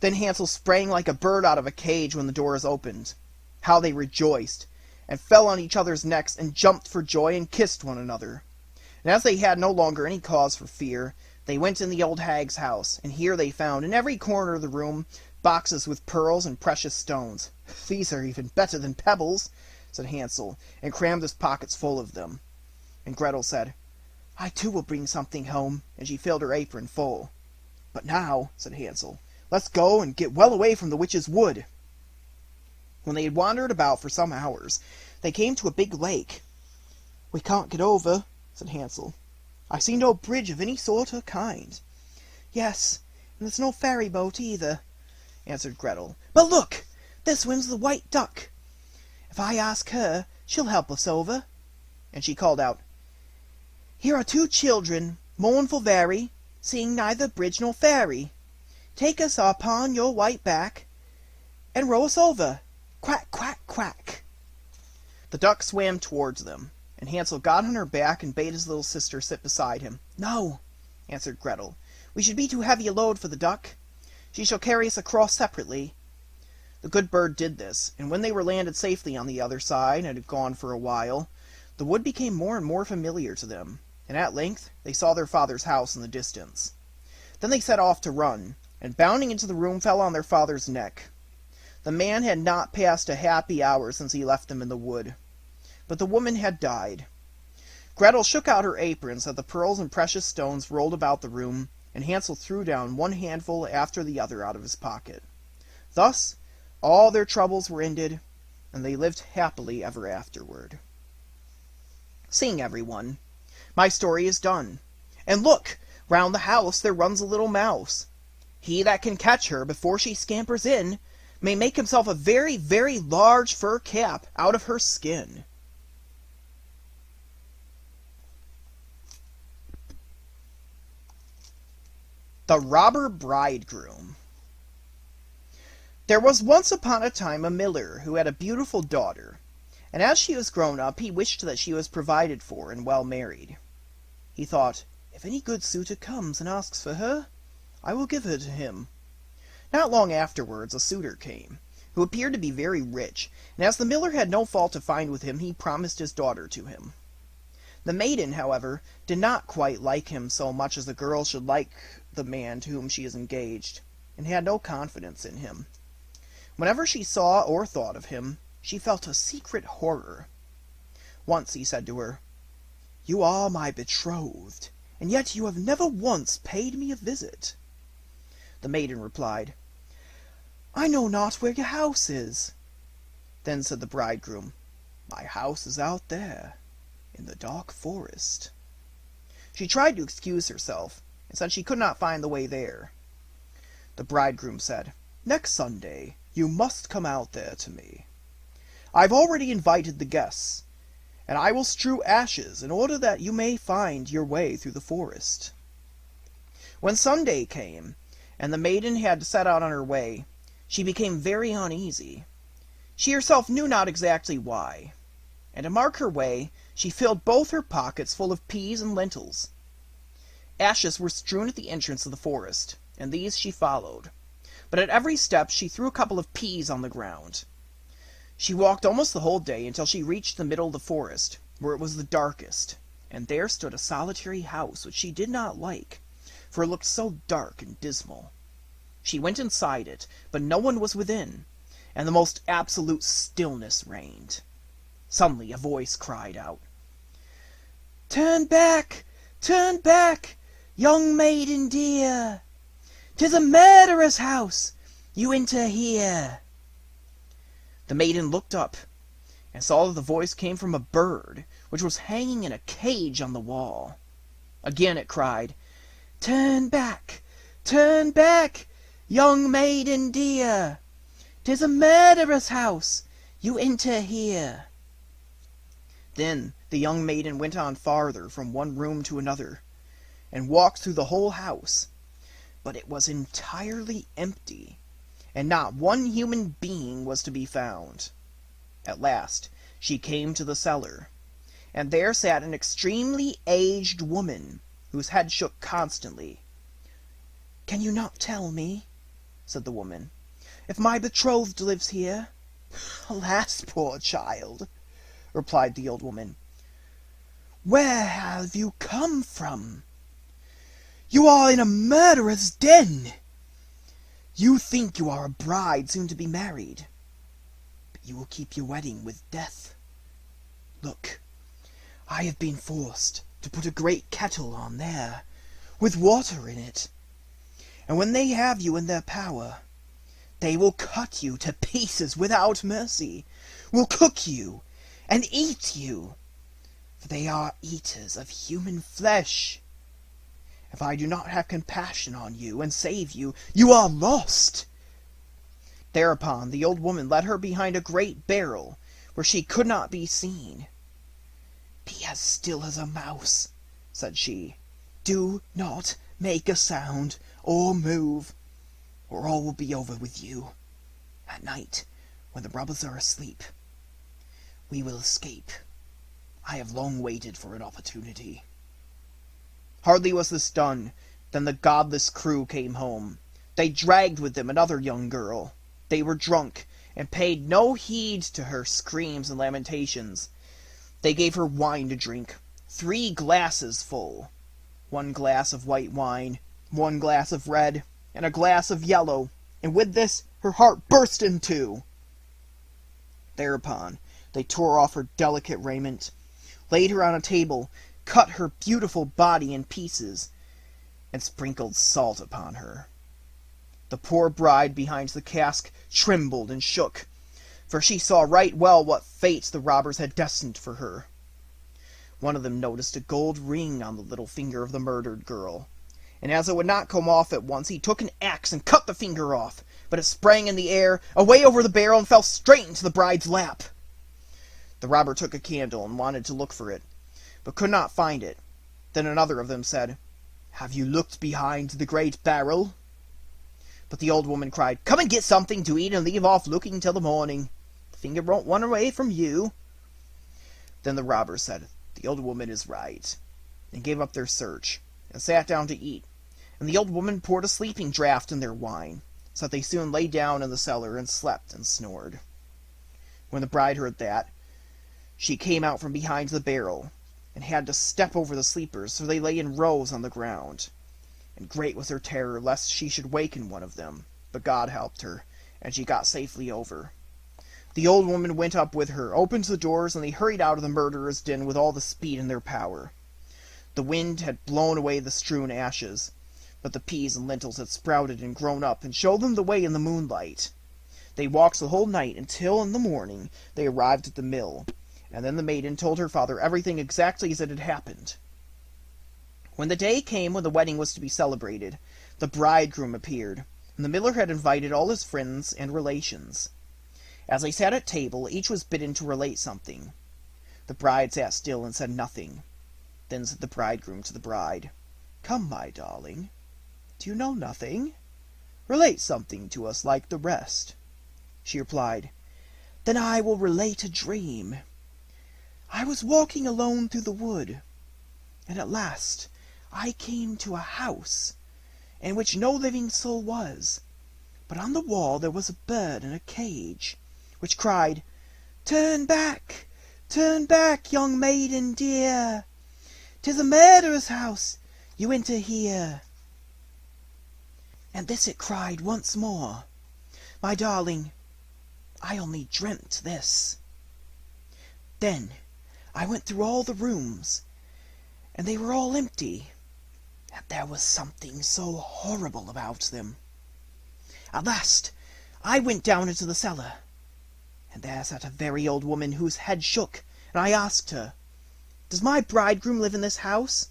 Speaker 1: Then Hansel sprang like a bird out of a cage when the door is opened. How they rejoiced, and fell on each other's necks, and jumped for joy, and kissed one another. And as they had no longer any cause for fear, they went in the old hag's house, and here they found, in every corner of the room, boxes with pearls and precious stones. "These are even better than pebbles," said Hansel, and crammed his pockets full of them. And Gretel said, "I too will bring something home," and she filled her apron full. "But now," said Hansel, "let's go and get well away from the witch's wood." When they had wandered about for some hours, they came to a big lake. "We can't get over," said Hansel. "I see no bridge of any sort or kind." "Yes, and there's no ferry boat either," answered Gretel. "But look, there swims the white duck. If I ask her, she'll help us over." And she called out, "Here are 2 children, mournful very, seeing neither bridge nor ferry. Take us upon your white back, and row us over. Quack, quack, quack." The duck swam towards them, and Hansel got on her back and bade his little sister sit beside him. "No," answered Gretel. "We should be too heavy a load for the duck. She shall carry us across separately." The good bird did this, and when they were landed safely on the other side, and had gone for a while, the wood became more and more familiar to them, and at length they saw their father's house in the distance. Then they set off to run, and bounding into the room fell on their father's neck. The man had not passed a happy hour since he left them in the wood, but the woman had died. Gretel shook out her apron so that the pearls and precious stones rolled about the room, and Hansel threw down one handful after the other out of his pocket. Thus all their troubles were ended, and they lived happily ever afterward. Sing, everyone. My story is done. And look, round the house there runs a little mouse. He that can catch her before she scampers in may make himself a very, very large fur cap out of her skin. The Robber Bridegroom. There was once upon a time a miller who had a beautiful daughter, and as she was grown up he wished that she was provided for and well married. He thought, "If any good suitor comes and asks for her, I will give her to him." Not long afterwards a suitor came, who appeared to be very rich, and as the miller had no fault to find with him, he promised his daughter to him. The maiden, however, did not quite like him so much as a girl should like the man to whom she is engaged, and had no confidence in him. Whenever she saw or thought of him, she felt a secret horror. Once he said to her, "You are my betrothed, and yet you have never once paid me a visit." The maiden replied, "I know not where your house is." Then said the bridegroom, "My house is out there, in the dark forest." She tried to excuse herself, and said she could not find the way there. The bridegroom said, "Next Sunday you must come out there to me. I've already invited the guests, and I will strew ashes in order that you may find your way through the forest." When Sunday came, and the maiden had to set out on her way, she became very uneasy. She herself knew not exactly why, and to mark her way she filled both her pockets full of peas and lentils. Ashes were strewn at the entrance of the forest, and these she followed, but at every step she threw a couple of peas on the ground. She walked almost the whole day until she reached the middle of the forest, where it was the darkest, and there stood a solitary house which she did not like, for it looked so dark and dismal. She went inside it, but no one was within, and the most absolute stillness reigned. Suddenly a voice cried out, "Turn back! Turn back, young maiden dear! 'Tis a murderer's house! You enter here!" The maiden looked up, and saw that the voice came from a bird, which was hanging in a cage on the wall. Again it cried, "Turn back! Turn back, young maiden dear! 'Tis a murderer's house! You enter here!" Then the young maiden went on farther from one room to another, and walked through the whole house, but it was entirely empty, and not one human being was to be found. At last she came to the cellar, and there sat an extremely aged woman, whose head shook constantly. "Can you not tell me," said the woman, "if my betrothed lives here?" "Alas, poor child," replied the old woman, "where have you come from? You are in a murderer's den. You think you are a bride soon to be married, but you will keep your wedding with death. Look, I have been forced to put a great kettle on there, with water in it, and when they have you in their power, they will cut you to pieces without mercy, will cook you and eat you, for they are eaters of human flesh. If I do not have compassion on you and save you, you are lost." Thereupon the old woman led her behind a great barrel, where she could not be seen. "Be as still as a mouse," said she. "Do not make a sound or move, or all will be over with you. At night, when the robbers are asleep, we will escape, I have long waited for an opportunity." Hardly was this done, than the godless crew came home. They dragged with them another young girl. They were drunk, and paid no heed to her screams and lamentations. They gave her wine to drink, 3 glasses full. 1 glass of white wine, 1 glass of red, and a glass of yellow, and with this her heart burst in two. Thereupon they tore off her delicate raiment, laid her on a table, cut her beautiful body in pieces, and sprinkled salt upon her. The poor bride behind the cask trembled and shook, for she saw right well what fate the robbers had destined for her. One of them noticed a gold ring on the little finger of the murdered girl, and as it would not come off at once, he took an axe and cut the finger off, but it sprang in the air, away over the barrel, and fell straight into the bride's lap. The robber took a candle and wanted to look for it, but could not find it. Then another of them said, "Have you looked behind the great barrel?" But the old woman cried, "Come and get something to eat and leave off looking till the morning. The finger won't run away from you." Then the robber said, "The old woman is right," and gave up their search, and sat down to eat. And the old woman poured a sleeping draught in their wine, so that they soon lay down in the cellar and slept and snored. When the bride heard that, she came out from behind the barrel, and had to step over the sleepers, so they lay in rows on the ground. And great was her terror lest she should waken one of them, but God helped her, and she got safely over. The old woman went up with her, opened the doors, and they hurried out of the murderer's den with all the speed in their power. The wind had blown away the strewn ashes, but the peas and lentils had sprouted and grown up, and showed them the way in the moonlight. They walked the whole night until in the morning they arrived at the mill, and then the maiden told her father everything exactly as it had happened. When the day came when the wedding was to be celebrated, the bridegroom appeared, and the miller had invited all his friends and relations. As they sat at table, each was bidden to relate something. The bride sat still and said nothing. Then said the bridegroom to the bride, "Come, my darling, do you know nothing? Relate something to us like the rest." She replied, "Then I will relate a dream. I was walking alone through the wood, and at last I came to a house in which no living soul was, but on the wall there was a bird in a cage, which cried, 'Turn back, young maiden dear! 'Tis a murderer's house you enter here.' And this it cried once more. My darling, I only dreamt this. Then I went through all the rooms, and they were all empty, and there was something so horrible about them. At last I went down into the cellar, and there sat a very old woman whose head shook, and I asked her, 'Does my bridegroom live in this house?'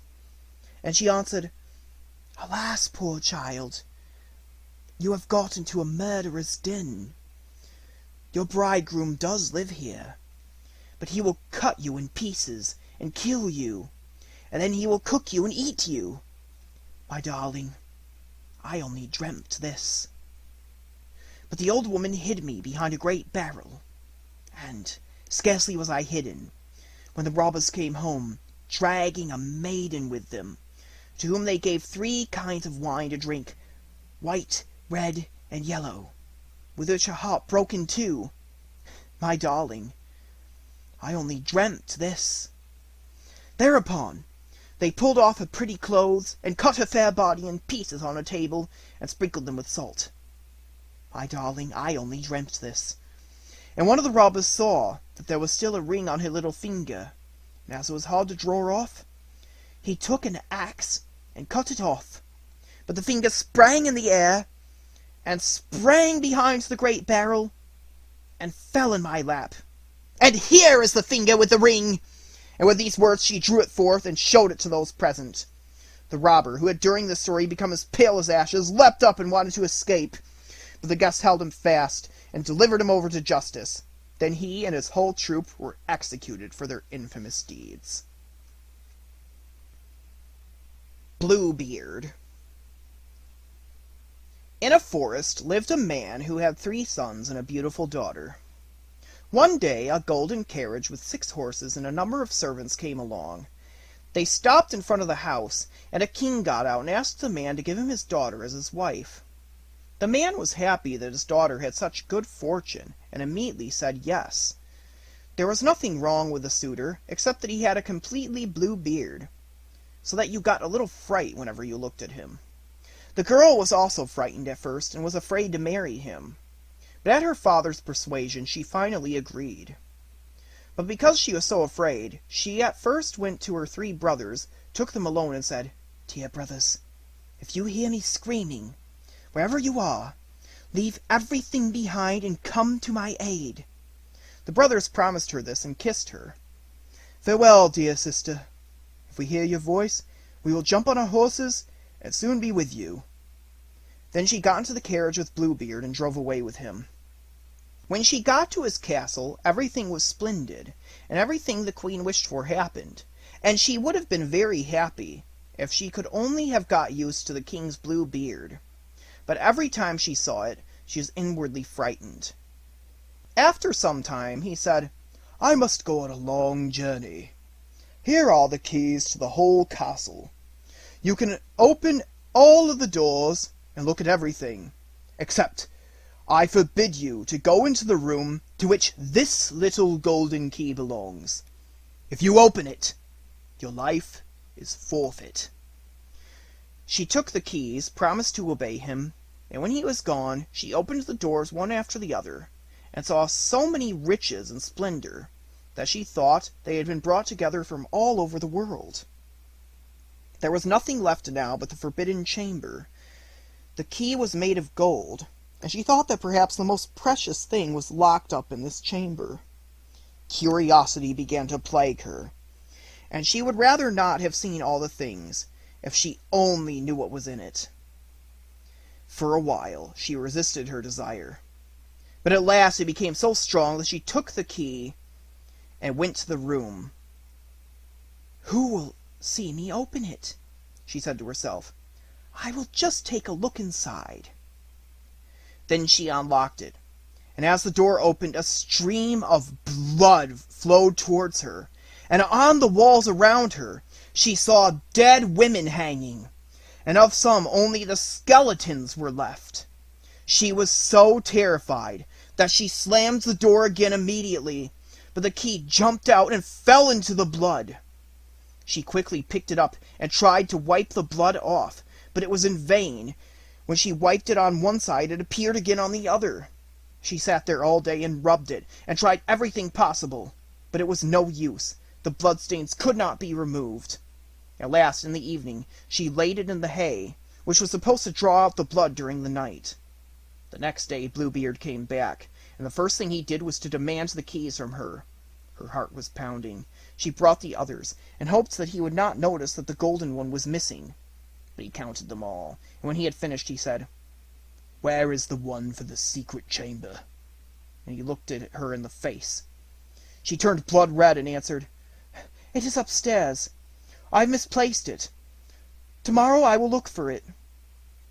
Speaker 1: And she answered, 'Alas, poor child, you have got into a murderer's den. Your bridegroom does live here, but he will cut you in pieces and kill you, and then he will cook you and eat you. My darling, I only dreamt this.' But the old woman hid me behind a great barrel, and scarcely was I hidden, when the robbers came home, dragging a maiden with them, to whom they gave 3 kinds of wine to drink, white, red, and yellow, with which her heart broke in two. My darling, I only dreamt this. Thereupon they pulled off her pretty clothes, and cut her fair body in pieces on a table, and sprinkled them with salt. My darling, I only dreamt this. And one of the robbers saw that there was still a ring on her little finger, and as it was hard to draw off, he took an axe and cut it off. But the finger sprang in the air, and sprang behind the great barrel, and fell in my lap. And here is the finger with the ring!" And with these words she drew it forth, and showed it to those present. The robber, who had during this story become as pale as ashes, leapt up and wanted to escape, but the guests held him fast, and delivered him over to justice. Then he and his whole troop were executed for their infamous deeds. Bluebeard. In a forest lived a man who had 3 sons and a beautiful daughter. One day a golden carriage with 6 horses and a number of servants came along. They stopped in front of the house, and a king got out and asked the man to give him his daughter as his wife. The man was happy that his daughter had such good fortune, and immediately said yes. There was nothing wrong with the suitor, except that he had a completely blue beard, so that you got a little fright whenever you looked at him. The girl was also frightened at first, and was afraid to marry him. But at her father's persuasion, she finally agreed. But because she was so afraid, she at first went to her 3 brothers, took them alone, and said, "Dear brothers, if you hear me screaming, wherever you are, leave everything behind and come to my aid." The brothers promised her this and kissed her. "Farewell, dear sister. If we hear your voice, we will jump on our horses and soon be with you." Then she got into the carriage with Bluebeard and drove away with him. When she got to his castle, everything was splendid, and everything the queen wished for happened, and she would have been very happy if she could only have got used to the king's blue beard. But every time she saw it, she was inwardly frightened. After some time, he said, "I must go on a long journey. Here are the keys to the whole castle. You can open all of the doors and look at everything, except I forbid you to go into the room to which this little golden key belongs. If you open it, your life is forfeit." She took the keys, promised to obey him, and when he was gone, she opened the doors one after the other, and saw so many riches and splendor that she thought they had been brought together from all over the world. There was nothing left now but the forbidden chamber. The key was made of gold, and she thought that perhaps the most precious thing was locked up in this chamber. Curiosity began to plague her, and she would rather not have seen all the things if she only knew what was in it. For a while she resisted her desire, but at last it became so strong that she took the key and went to the room. "Who will see me open it?" she said to herself. "I will just take a look inside." Then she unlocked it, and as the door opened, a stream of blood flowed towards her, and on the walls around her she saw dead women hanging, and of some only the skeletons were left. She was so terrified that she slammed the door again immediately, but the key jumped out and fell into the blood. She quickly picked it up and tried to wipe the blood off, but it was in vain. When she wiped it on one side, it appeared again on the other. She sat there all day and rubbed it, and tried everything possible, but it was no use. The bloodstains could not be removed. At last, in the evening, she laid it in the hay, which was supposed to draw out the blood during the night. The next day Bluebeard came back, and the first thing he did was to demand the keys from her. Her heart was pounding. She brought the others, and hoped that he would not notice that the golden one was missing. But he counted them all, and when he had finished, he said, "Where is the one for the secret chamber?" And he looked at her in the face. She turned blood red and answered, "It is upstairs. I've misplaced it. Tomorrow I will look for it."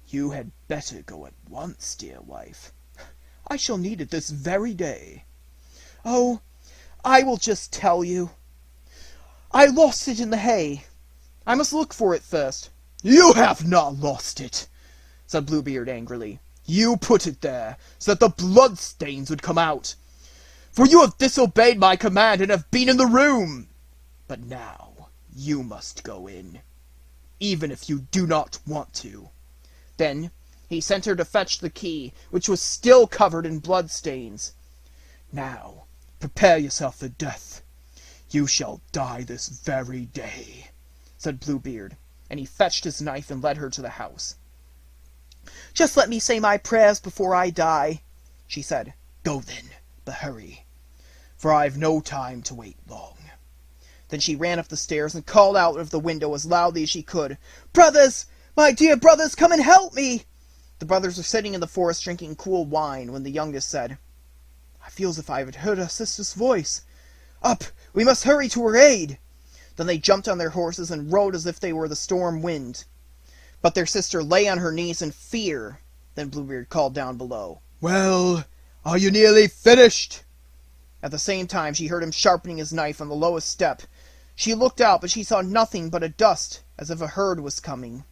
Speaker 1: "You had better go at once, dear wife. I shall need it this very day." "Oh, I will just tell you. I lost it in the hay. I must look for it first." "You have not lost it," said Bluebeard angrily. "You put it there so that the blood stains would come out. For you have disobeyed my command and have been in the room. But now you must go in, even if you do not want to." Then he sent her to fetch the key, which was still covered in blood stains. "Now prepare yourself for death. You shall die this very day," said Bluebeard, and he fetched his knife and led her to the house. "Just let me say my prayers before I die," she said. "Go then, but hurry, for I've no time to wait long." Then she ran up the stairs and called out of the window as loudly as she could, "Brothers, my dear brothers, come and help me!" The brothers were sitting in the forest drinking cool wine when the youngest said, "I feel as if I had heard our sister's voice. Up, we must hurry to her aid." Then they jumped on their horses and rode as if they were the storm wind. But their sister lay on her knees in fear. Then Bluebeard called down below, "Well, are you nearly finished?" At the same time she heard him sharpening his knife on the lowest step. She looked out, but she saw nothing but a dust, as if a herd was coming.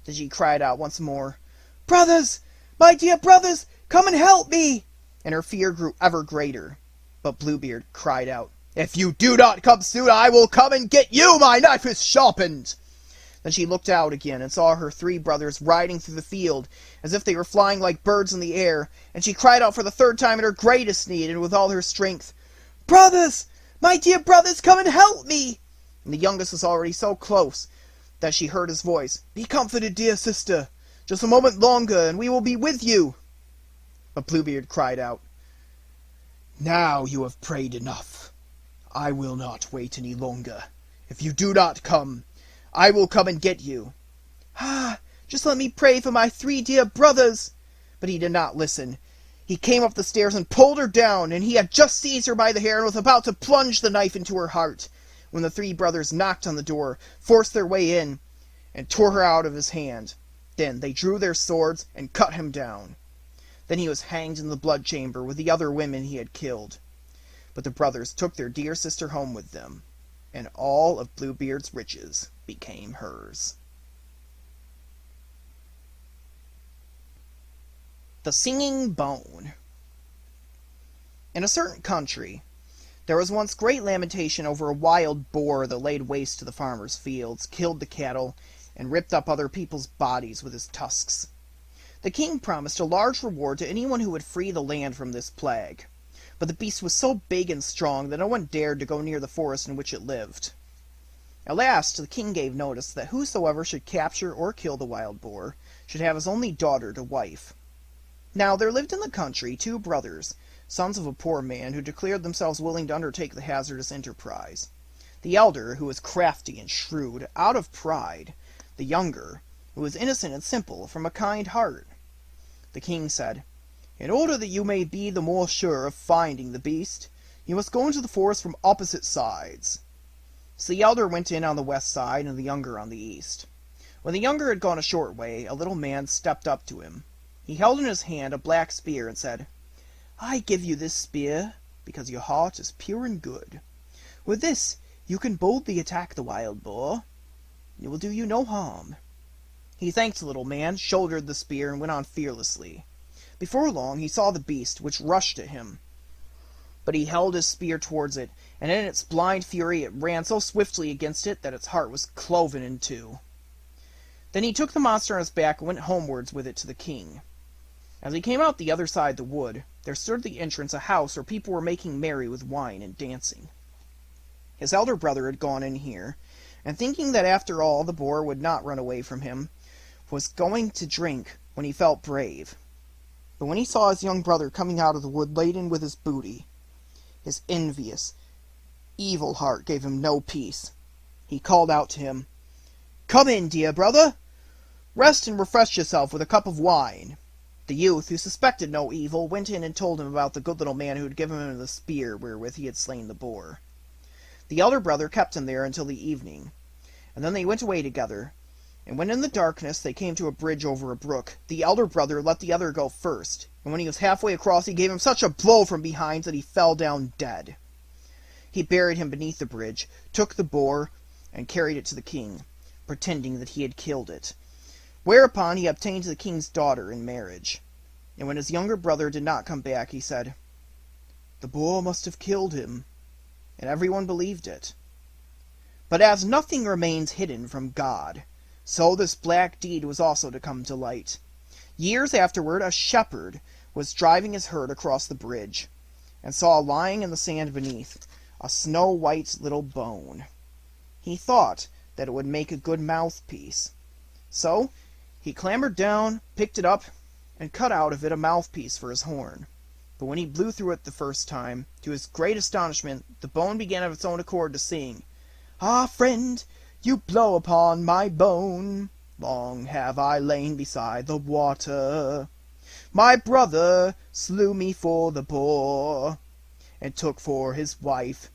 Speaker 1: Then she cried out once more, "Brothers! My dear brothers! Come and help me!" And her fear grew ever greater. But Bluebeard cried out, "If you do not come soon, I will come and get you! My knife is sharpened!" Then she looked out again and saw her 3 brothers riding through the field, as if they were flying like birds in the air, and she cried out for the 3rd time in her greatest need and with all her strength, "Brothers! My dear brothers, come and help me!" And the youngest was already so close that she heard his voice, "Be comforted, dear sister. Just a moment longer, and we will be with you." But Bluebeard cried out, "Now you have prayed enough. I will not wait any longer. If you do not come, I will come and get you." "Ah, just let me pray for my 3 dear brothers." But he did not listen. He came up the stairs and pulled her down, and he had just seized her by the hair and was about to plunge the knife into her heart, when the 3 brothers knocked on the door, forced their way in, and tore her out of his hand. Then they drew their swords and cut him down. Then he was hanged in the blood chamber with the other women he had killed. But the brothers took their dear sister home with them, and all of Bluebeard's riches became hers. The Singing Bone. In a certain country, there was once great lamentation over a wild boar that laid waste to the farmers' fields, killed the cattle, and ripped up other people's bodies with his tusks. The king promised a large reward to anyone who would free the land from this plague. But the beast was so big and strong that no one dared to go near the forest in which it lived. At last the king gave notice that whosoever should capture or kill the wild boar should have his only daughter to wife. Now there lived in the country 2 brothers, sons of a poor man, who declared themselves willing to undertake the hazardous enterprise. The elder, who was crafty and shrewd, out of pride; the younger, who was innocent and simple, from a kind heart. The king said, "In order that you may be the more sure of finding the beast, you must go into the forest from opposite sides." So the elder went in on the west side, and the younger on the east. When the younger had gone a short way, a little man stepped up to him. He held in his hand a black spear and said, "I give you this spear because your heart is pure and good. With this you can boldly attack the wild boar. It will do you no harm." He thanked the little man, shouldered the spear, and went on fearlessly. Before long he saw the beast, which rushed at him. But he held his spear towards it, and in its blind fury it ran so swiftly against it that its heart was cloven in 2. Then he took the monster on his back and went homewards with it to the king. As he came out the other side of the wood, there stood at the entrance a house where people were making merry with wine and dancing. His elder brother had gone in here, and thinking that after all the boar would not run away from him, was going to drink when he felt brave. But when he saw his young brother coming out of the wood laden with his booty, his envious, evil heart gave him no peace. He called out to him, "Come in, dear brother. Rest and refresh yourself with a cup of wine." The youth, who suspected no evil, went in and told him about the good little man who had given him the spear wherewith he had slain the boar. The elder brother kept him there until the evening, and then they went away together. And when in the darkness they came to a bridge over a brook, the elder brother let the other go first, and when he was halfway across he gave him such a blow from behind that he fell down dead. He buried him beneath the bridge, took the boar, and carried it to the king, pretending that he had killed it. Whereupon he obtained the king's daughter in marriage. And when his younger brother did not come back, he said, "The boar must have killed him," and everyone believed it. But as nothing remains hidden from God, so this black deed was also to come to light. Years afterward, a shepherd was driving his herd across the bridge, and saw lying in the sand beneath a snow-white little bone. He thought that it would make a good mouthpiece. So he clambered down, picked it up, and cut out of it a mouthpiece for his horn. But when he blew through it the first time, to his great astonishment, the bone began of its own accord to sing, "Ah, friend, you blow upon my bone. Long have I lain beside the water. My brother slew me for the boar, and took for his wife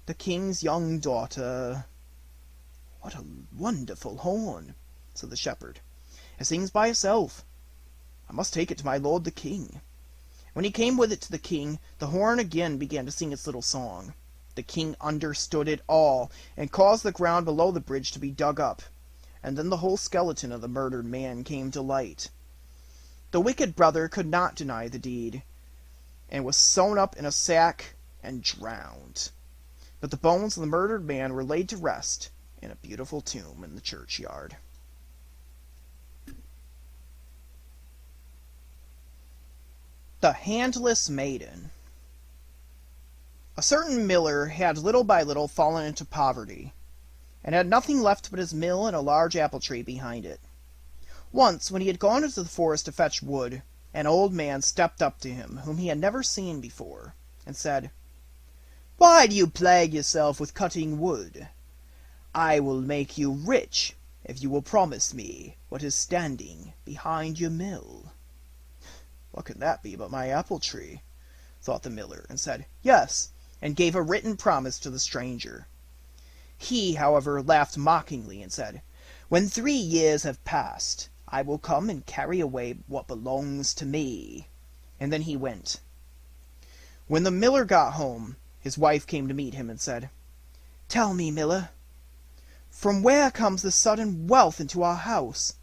Speaker 1: the king's young daughter." "What a wonderful horn," said the shepherd. "It sings by itself. I must take it to my lord the king." When he came with it to the king, the horn again began to sing its little song. The king understood it all, and caused the ground below the bridge to be dug up, and then the whole skeleton of the murdered man came to light. The wicked brother could not deny the deed, and was sewn up in a sack and drowned. But the bones of the murdered man were laid to rest in a beautiful tomb in the churchyard. The Handless Maiden. A certain miller had little by little fallen into poverty, and had nothing left but his mill and a large apple tree behind it. Once, when he had gone into the forest to fetch wood, an old man stepped up to him, whom he had never seen before, and said, "Why do you plague yourself with cutting wood? I will make you rich if you will promise me what is standing behind your mill." "What can that be but my apple tree?" thought the miller, and said, "Yes," and gave a written promise to the stranger. He, however, laughed mockingly, and said, "When 3 years have passed, I will come and carry away what belongs to me." And then he went. When the miller got home, his wife came to meet him, and said, "Tell me, miller, from where comes this sudden wealth into our house?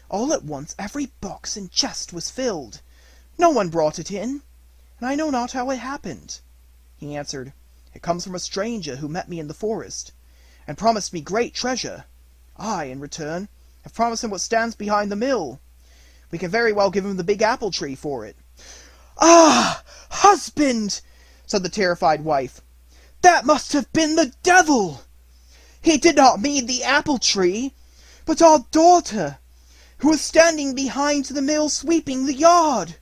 Speaker 1: All at once every box and chest was filled. No one brought it in, and I know not how it happened." He answered, "It comes from a stranger who met me in the forest, and promised me great treasure. I, in return, have promised him what stands behind the mill. We can very well give him the big apple tree for it." "Ah, husband!" said the terrified wife, "that must have been the devil! He did not mean the apple tree, but our daughter, who was standing behind the mill sweeping the yard."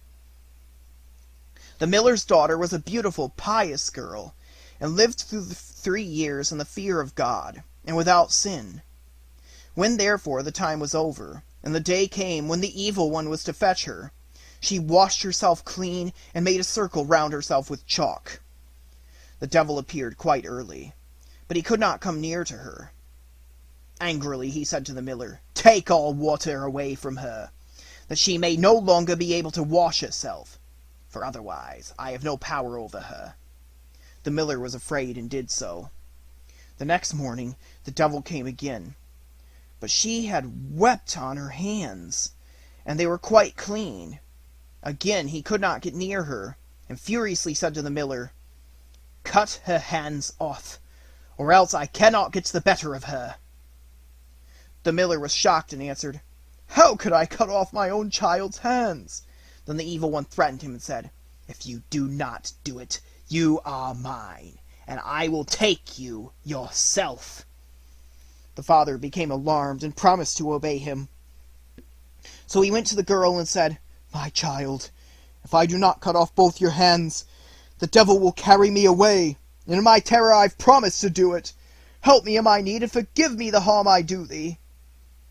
Speaker 1: The miller's daughter was a beautiful, pious girl, and lived through the 3 years in the fear of God, and without sin. When therefore the time was over, and the day came when the evil one was to fetch her, she washed herself clean, and made a circle round herself with chalk. The devil appeared quite early, but he could not come near to her. Angrily he said to the miller, "Take all water away from her, that she may no longer be able to wash herself, for otherwise I have no power over her." The miller was afraid, and did so. The next morning the devil came again, but she had wept on her hands, and they were quite clean. Again he could not get near her, and furiously said to the miller, "Cut her hands off, or else I cannot get the better of her." The miller was shocked, and answered, "How could I cut off my own child's hands?" Then the evil one threatened him, and said, "If you do not do it, you are mine, and I will take you yourself." The father became alarmed, and promised to obey him. So he went to the girl, and said, "My child, if I do not cut off both your hands, the devil will carry me away, and in my terror I've promised to do it. Help me in my need, and forgive me the harm I do thee."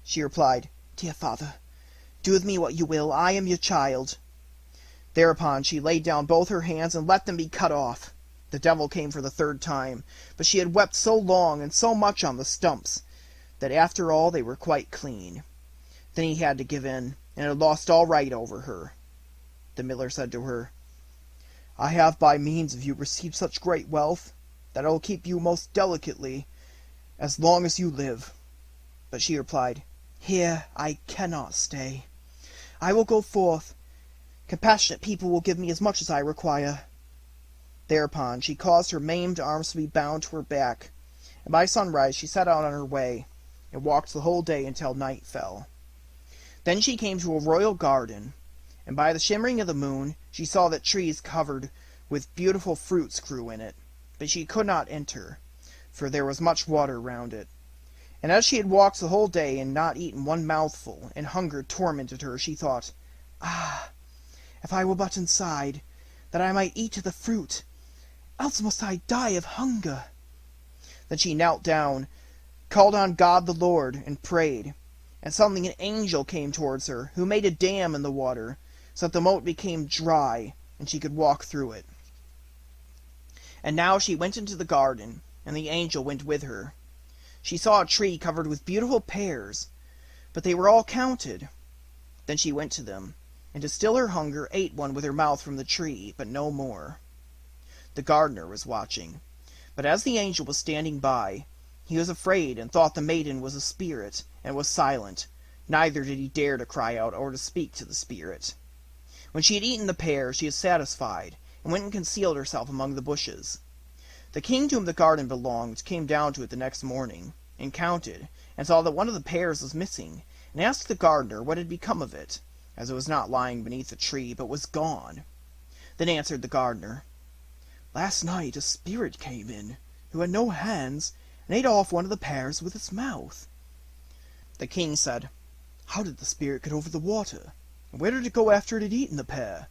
Speaker 1: She replied, "Dear father, do with me what you will. I am your child." Thereupon she laid down both her hands, and let them be cut off. The devil came for the 3rd time, but she had wept so long and so much on the stumps, that after all they were quite clean. Then he had to give in, and had lost all right over her. The miller said to her, "I have by means of you received such great wealth, that I will keep you most delicately as long as you live." But she replied, "Here I cannot stay. I will go forth. Compassionate people will give me as much as I require." Thereupon she caused her maimed arms to be bound to her back, and by sunrise she set out on her way, and walked the whole day until night fell. Then she came to a royal garden, and by the shimmering of the moon she saw that trees covered with beautiful fruits grew in it, but she could not enter, for there was much water round it. And as she had walked the whole day and not eaten one mouthful, and hunger tormented her, she thought, "Ah, if I were but inside, that I might eat of the fruit, else must I die of hunger." Then she knelt down, called on God the Lord, and prayed, and suddenly an angel came towards her, who made a dam in the water, so that the moat became dry, and she could walk through it. And now she went into the garden, and the angel went with her. She saw a tree covered with beautiful pears, but they were all counted. Then she went to them, and to still her hunger ate one with her mouth from the tree, but no more. The gardener was watching, but as the angel was standing by, he was afraid and thought the maiden was a spirit, and was silent, neither did he dare to cry out or to speak to the spirit. When she had eaten the pear, she was satisfied, and went and concealed herself among the bushes. The king to whom the garden belonged came down to it the next morning, and counted, and saw that one of the pears was missing, and asked the gardener what had become of it, as it was not lying beneath the tree, but was gone. Then answered the gardener, "Last night a spirit came in, who had no hands, and ate off one of the pears with its mouth." The king said, "How did the spirit get over the water? And where did it go after it had eaten the pear?"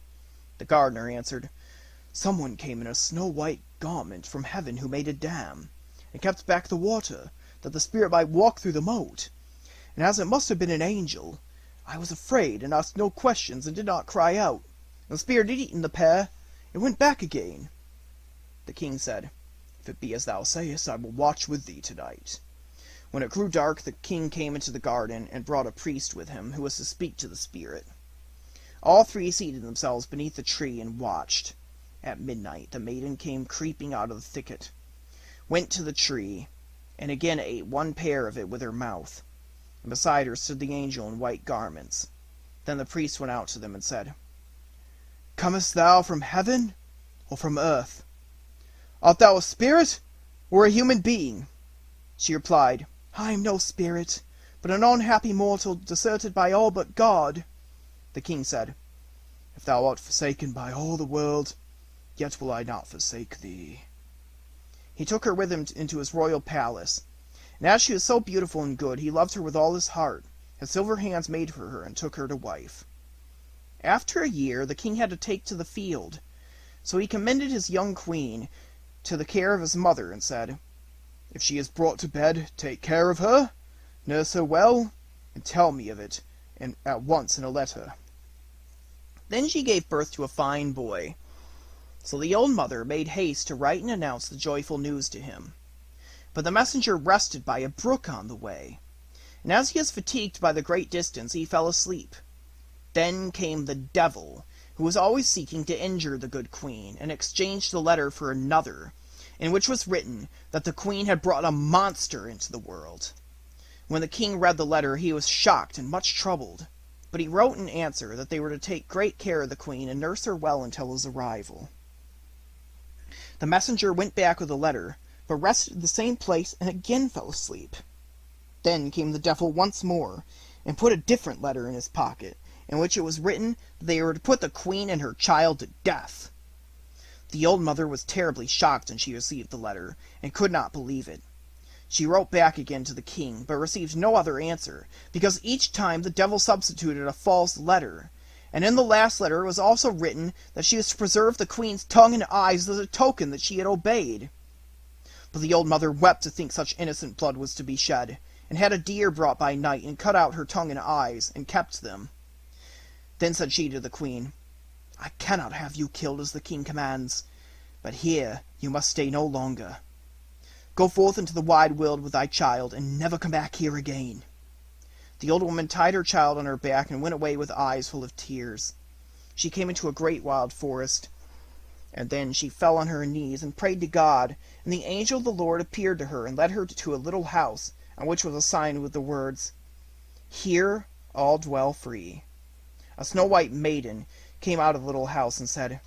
Speaker 1: The gardener answered, "Someone came in a snow-white garment from heaven who made a dam, and kept back the water, that the spirit might walk through the moat. And as it must have been an angel, I was afraid, and asked no questions, and did not cry out. And the spirit had eaten the pear, and went back again." The king said, "If it be as thou sayest, I will watch with thee tonight." When it grew dark, the king came into the garden, and brought a priest with him, who was to speak to the spirit. All three seated themselves beneath the tree, and watched. At midnight the maiden came creeping out of the thicket, went to the tree, and again ate one pear of it with her mouth. And beside her stood the angel in white garments. Then the priest went out to them and said, "Comest thou from heaven, or from earth? Art thou a spirit, or a human being?" She replied, "I am no spirit, but an unhappy mortal deserted by all but God." The king said, "If thou art forsaken by all the world, yet will I not forsake thee." He took her with him into his royal palace, and as she was so beautiful and good, he loved her with all his heart, had silver hands made for her, and took her to wife. After a year, the king had to take to the field, so he commended his young queen to the care of his mother, and said, "If she is brought to bed, take care of her, nurse her well, and tell me of it at once in a letter." Then she gave birth to a fine boy. So the old mother made haste to write and announce the joyful news to him. But the messenger rested by a brook on the way, and as he was fatigued by the great distance, he fell asleep. Then came the devil, who was always seeking to injure the good queen, and exchanged the letter for another, in which was written that the queen had brought a monster into the world. When the king read the letter, he was shocked and much troubled, but he wrote in answer that they were to take great care of the queen and nurse her well until his arrival. The messenger went back with the letter, but rested in the same place and again fell asleep. Then came the devil once more, and put a different letter in his pocket, in which it was written that they were to put the queen and her child to death. The old mother was terribly shocked when she received the letter, and could not believe it. She wrote back again to the king, but received no other answer, because each time the devil substituted a false letter, and in the last letter it was also written that she was to preserve the queen's tongue and eyes as a token that she had obeyed. But the old mother wept to think such innocent blood was to be shed, and had a deer brought by night, and cut out her tongue and eyes, and kept them. Then said she to the queen, "I cannot have you killed as the king commands, but here you must stay no longer. Go forth into the wide world with thy child, and never come back here again." The old woman tied her child on her back, and went away with eyes full of tears. She came into a great wild forest, and then she fell on her knees and prayed to God, and the angel of the Lord appeared to her, and led her to a little house, on which was a sign with the words, "Here all dwell free." A snow-white maiden came out of the little house, and said,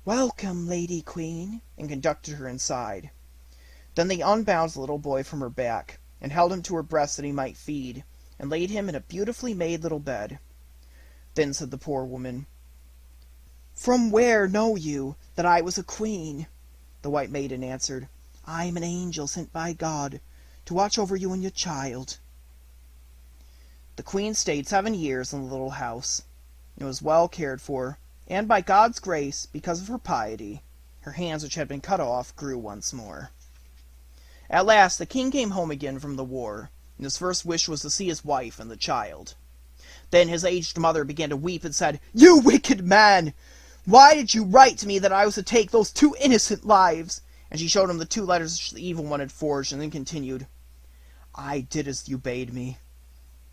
Speaker 1: "Welcome, Lady Queen," and conducted her inside. Then they unbound the little boy from her back, and held him to her breast that he might feed, and laid him in a beautifully made little bed. Then said the poor woman, "From where know you that I was a queen?" The white maiden answered, "I am an angel sent by God to watch over you and your child." The queen stayed 7 years in the little house, and was well cared for, and by God's grace, because of her piety, her hands which had been cut off grew once more. At last the king came home again from the war, and his first wish was to see his wife and the child. Then his aged mother began to weep, and said, "You wicked man! Why did you write to me that I was to take those 2 innocent lives?" And she showed him the 2 letters which the evil one had forged, and then continued, "I did as you bade me,"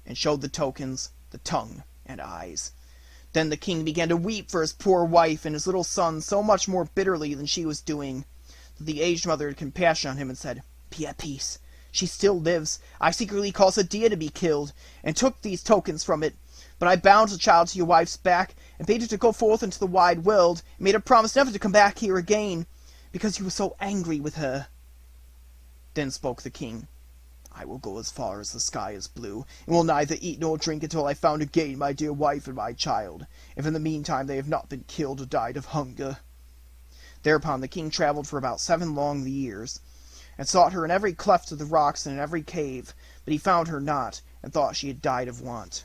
Speaker 1: and showed the tokens, the tongue and eyes. Then the king began to weep for his poor wife and his little son so much more bitterly than she was doing, that the aged mother had compassion on him and said, "Be at peace. She still lives. I secretly caused a deer to be killed, and took these tokens from it. But I bound the child to your wife's back, and bade her to go forth into the wide world, and made her promise never to come back here again, because you were so angry with her." Then spoke the king, "I will go as far as the sky is blue, and will neither eat nor drink until I found again my dear wife and my child, if in the meantime they have not been killed or died of hunger." Thereupon the king travelled for about 7 long years, and sought her in every cleft of the rocks and in every cave, but he found her not, and thought she had died of want.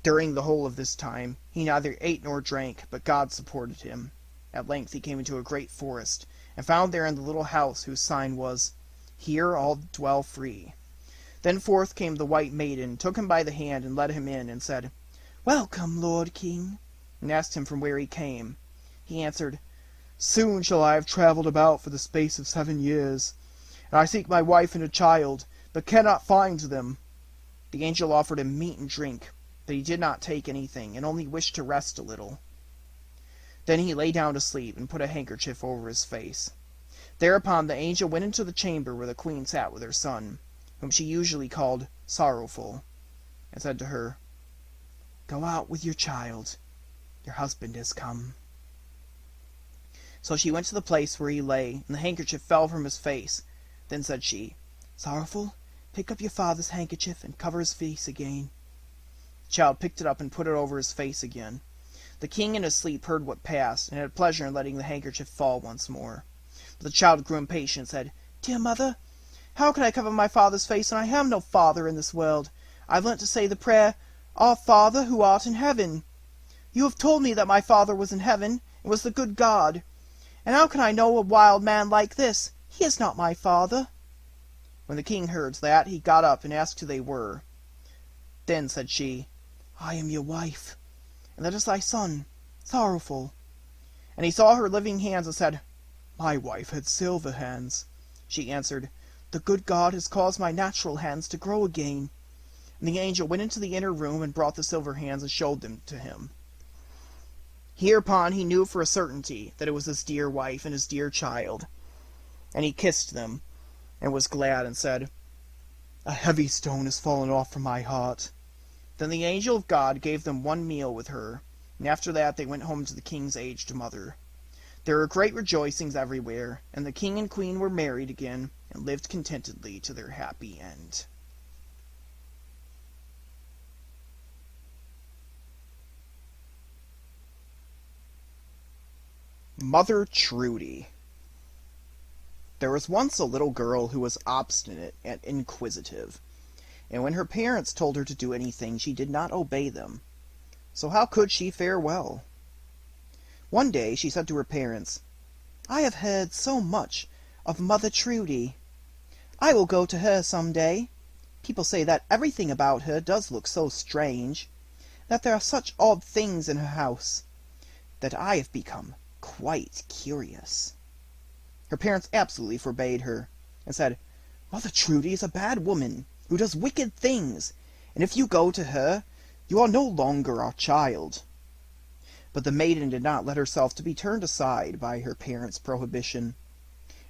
Speaker 1: During the whole of this time he neither ate nor drank, but God supported him. At length he came into a great forest, and found therein the little house whose sign was, "Here all dwell free." Then forth came the white maiden, took him by the hand, and led him in, and said, "Welcome, Lord King," and asked him from where he came. He answered, "Soon shall I have travelled about for the space of 7 years, and I seek my wife and a child, but cannot find them." The angel offered him meat and drink, but he did not take anything, and only wished to rest a little. Then he lay down to sleep, and put a handkerchief over his face. Thereupon the angel went into the chamber where the queen sat with her son, whom she usually called Sorrowful, and said to her, "Go out with your child. Your husband has come." So she went to the place where he lay, and the handkerchief fell from his face. Then said she, "Sorrowful, pick up your father's handkerchief, and cover his face again." The child picked it up and put it over his face again. The king in his sleep heard what passed, and had pleasure in letting the handkerchief fall once more. But the child grew impatient, and said, "Dear mother, how can I cover my father's face when I have no father in this world? I've learnt to say the prayer, 'Our Father who art in heaven.' You have told me that my father was in heaven, and was the good God. And how can I know a wild man like this? He is not my father." When the king heard that, he got up and asked who they were. Then said she, "I am your wife, and that is thy son, Sorrowful." And he saw her living hands, and said, "My wife had silver hands." She answered, "The good God has caused my natural hands to grow again." And the angel went into the inner room, and brought the silver hands, and showed them to him. Hereupon he knew for a certainty that it was his dear wife and his dear child. And he kissed them, and was glad, and said, "A heavy stone has fallen off from my heart." Then the angel of God gave them one meal with her, and after that they went home to the king's aged mother. There were great rejoicings everywhere, and the king and queen were married again, and lived contentedly to their happy end. Mother Trudy. There was once a little girl who was obstinate and inquisitive, and when her parents told her to do anything, she did not obey them. So how could she fare well? One day she said to her parents, "I have heard so much of Mother Trudy. I will go to her some day. People say that everything about her does look so strange, that there are such odd things in her house, that I have become quite curious." Her parents absolutely forbade her, and said, "Mother Trudy is a bad woman, who does wicked things, and if you go to her, you are no longer our child." But the maiden did not let herself to be turned aside by her parents' prohibition,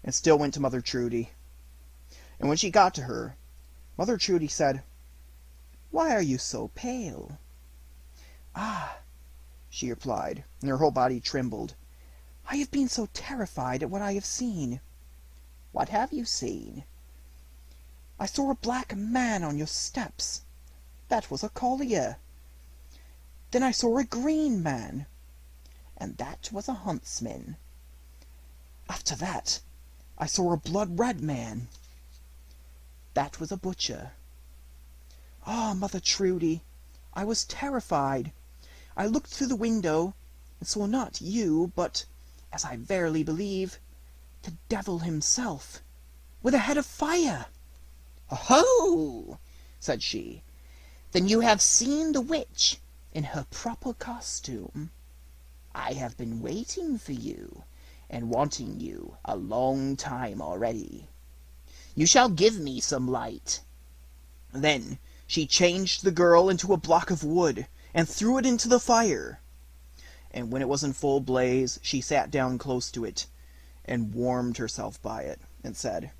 Speaker 1: and still went to Mother Trudy. And when she got to her, Mother Trudy said, "Why are you so pale?" "Ah," she replied, and her whole body trembled, "I have been so terrified at what I have seen." "What have you seen?" "I saw a black man on your steps. That was a collier. Then I saw a green man, and that was a huntsman. After that, I saw a blood-red man. That was a butcher. Ah, Mother Trudy, I was terrified. I looked through the window, and saw not you, but, as I verily believe, the devil himself, with a head of fire." "Oh!" said she. "Then you have seen the witch in her proper costume. I have been waiting for you, and wanting you a long time already. You shall give me some light." Then she changed the girl into a block of wood, and threw it into the fire. And when it was in full blaze, she sat down close to it, and warmed herself by it, and said,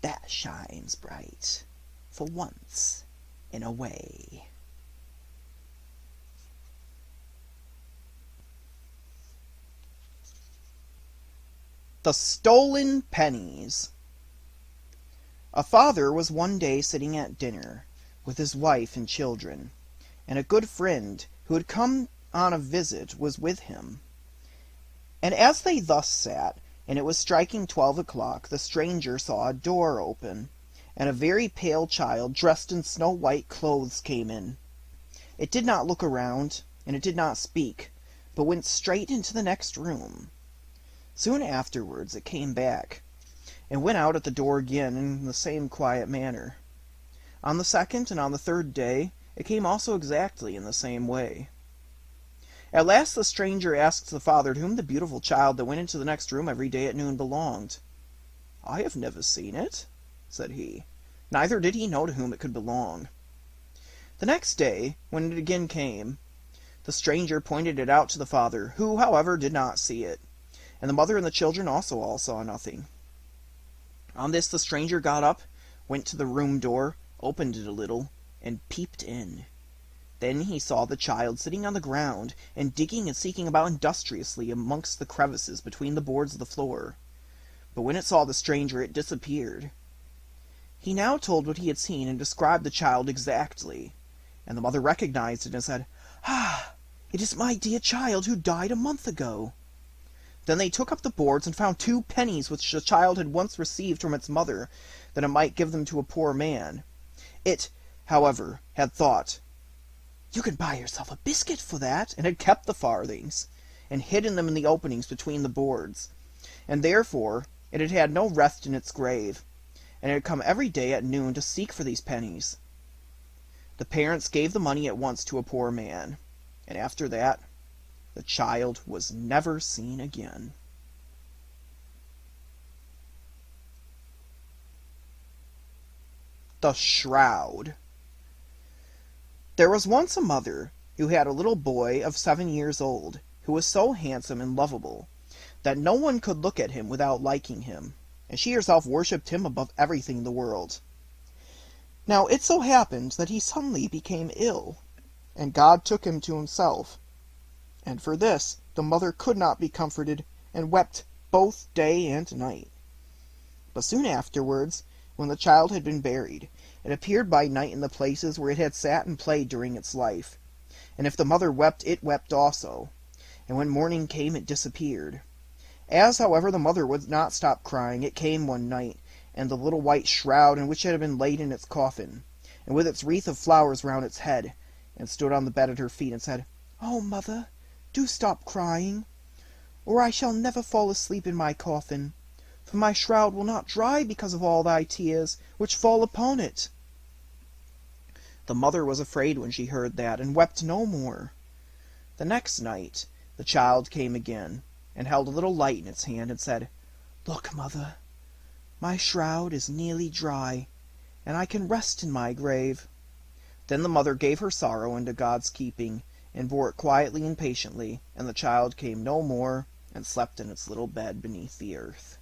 Speaker 1: "That shines bright, for once in a way." The Stolen Pennies. A father was one day sitting at dinner with his wife and children, and a good friend who had come on a visit was with him. And as they thus sat, and it was striking 12 o'clock, the stranger saw a door open, and a very pale child dressed in snow-white clothes came in. It did not look around, and it did not speak, but went straight into the next room. Soon afterwards it came back, and went out at the door again in the same quiet manner. On the second and on the third day it came also exactly in the same way. At last the stranger asked the father to whom the beautiful child that went into the next room every day at noon belonged. "I have never seen it," said he. Neither did he know to whom it could belong. The next day, when it again came, the stranger pointed it out to the father, who, however, did not see it, and the mother and the children also all saw nothing. On this the stranger got up, went to the room door, opened it a little, and peeped in. Then he saw the child sitting on the ground, and digging and seeking about industriously amongst the crevices between the boards of the floor. But when it saw the stranger, it disappeared. He now told what he had seen, and described the child exactly, and the mother recognized it, and said, "Ah, it is my dear child who died a month ago." Then they took up the boards, and found 2 pennies which the child had once received from its mother, that it might give them to a poor man. It, however, had thought, "You can buy yourself a biscuit for that," and had kept the farthings, and hidden them in the openings between the boards, and therefore it had had no rest in its grave, and it had come every day at noon to seek for these pennies. The parents gave the money at once to a poor man, and after that the child was never seen again. The Shroud. There was once a mother who had a little boy of 7 years old, who was so handsome and lovable that no one could look at him without liking him, and she herself worshipped him above everything in the world. Now it so happened that he suddenly became ill, and God took him to himself. And for this the mother could not be comforted, and wept both day and night. But soon afterwards, when the child had been buried, it appeared by night in the places where it had sat and played during its life. And if the mother wept, it wept also. And when morning came, it disappeared. As, however, the mother would not stop crying, it came one night, and the little white shroud in which it had been laid in its coffin, and with its wreath of flowers round its head, and stood on the bed at her feet, and said, "Oh, mother, do stop crying, or I shall never fall asleep in my coffin, for my shroud will not dry because of all thy tears, which fall upon it." The mother was afraid when she heard that, and wept no more. The next night the child came again, and held a little light in its hand, and said, "Look, mother, my shroud is nearly dry, and I can rest in my grave." Then the mother gave her sorrow into God's keeping, and bore it quietly and patiently, and the child came no more, and slept in its little bed beneath the earth.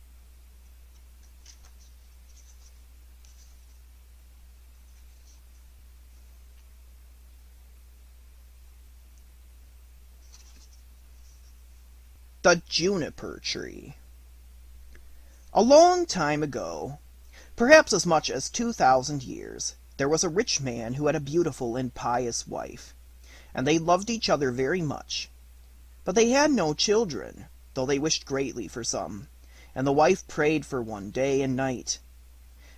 Speaker 1: The Juniper Tree. A long time ago, perhaps as much as 2,000 years, there was a rich man who had a beautiful and pious wife, and they loved each other very much. But they had no children, though they wished greatly for some, and the wife prayed for one day and night.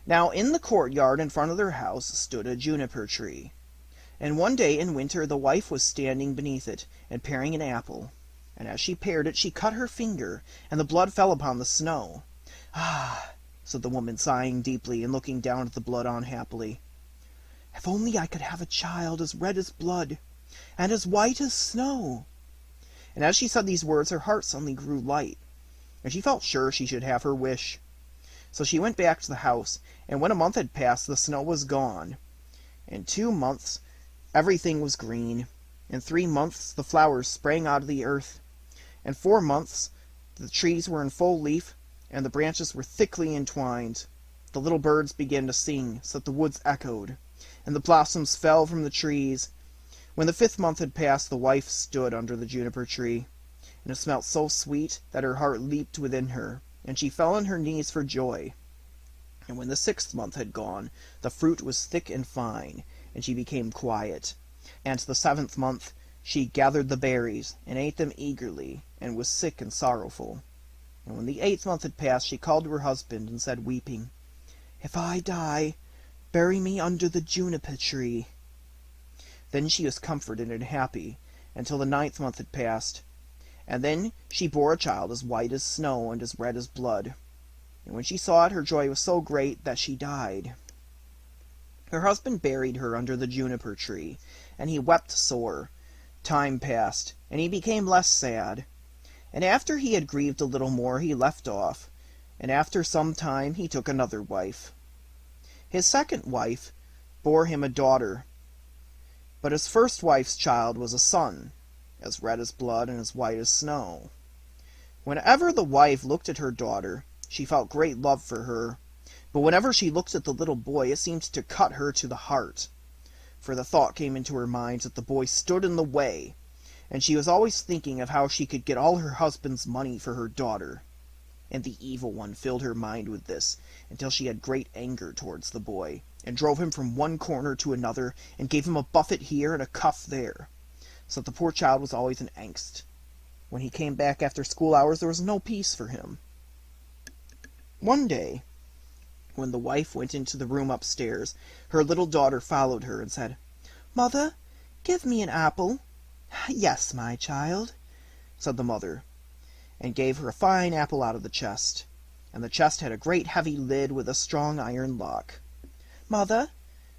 Speaker 1: Now in the courtyard in front of their house stood a juniper tree, and one day in winter the wife was standing beneath it, and paring an apple, and as she pared it she cut her finger, and the blood fell upon the snow. "Ah," said the woman, sighing deeply, and looking down at the blood unhappily, "if only I could have a child as red as blood, and as white as snow." And as she said these words, her heart suddenly grew light, and she felt sure she should have her wish. So she went back to the house, and when a month had passed, the snow was gone. In 2 months everything was green, In 3 months the flowers sprang out of the earth. In 4 months the trees were in full leaf, and the branches were thickly entwined. The little birds began to sing, so that the woods echoed, and the blossoms fell from the trees. When the 5th month had passed, the wife stood under the juniper tree, and it smelt so sweet that her heart leaped within her, and she fell on her knees for joy. And when the 6th month had gone, the fruit was thick and fine, and she became quiet. And the 7th month she gathered the berries, and ate them eagerly, and was sick and sorrowful. And when the 8th month had passed, she called to her husband, and said, weeping, "If I die, bury me under the juniper tree." Then she was comforted and happy, until the 9th month had passed. And then she bore a child as white as snow and as red as blood. And when she saw it, her joy was so great that she died. Her husband buried her under the juniper tree, and he wept sore. Time passed, and he became less sad. And after he had grieved a little more, he left off, and after some time he took another wife. His second wife bore him a daughter, but his first wife's child was a son, as red as blood and as white as snow. Whenever the wife looked at her daughter, she felt great love for her, but whenever she looked at the little boy, it seemed to cut her to the heart, for the thought came into her mind that the boy stood in the way, and she was always thinking of how she could get all her husband's money for her daughter. And the evil one filled her mind with this, until she had great anger towards the boy, and drove him from one corner to another, and gave him a buffet here and a cuff there, so that the poor child was always in angst. When he came back after school hours, there was no peace for him. One day, when the wife went into the room upstairs, her little daughter followed her and said, "Mother, give me an apple." "Yes, my child," said the mother, and gave her a fine apple out of the chest. And the chest had a great heavy lid with a strong iron lock. "Mother,"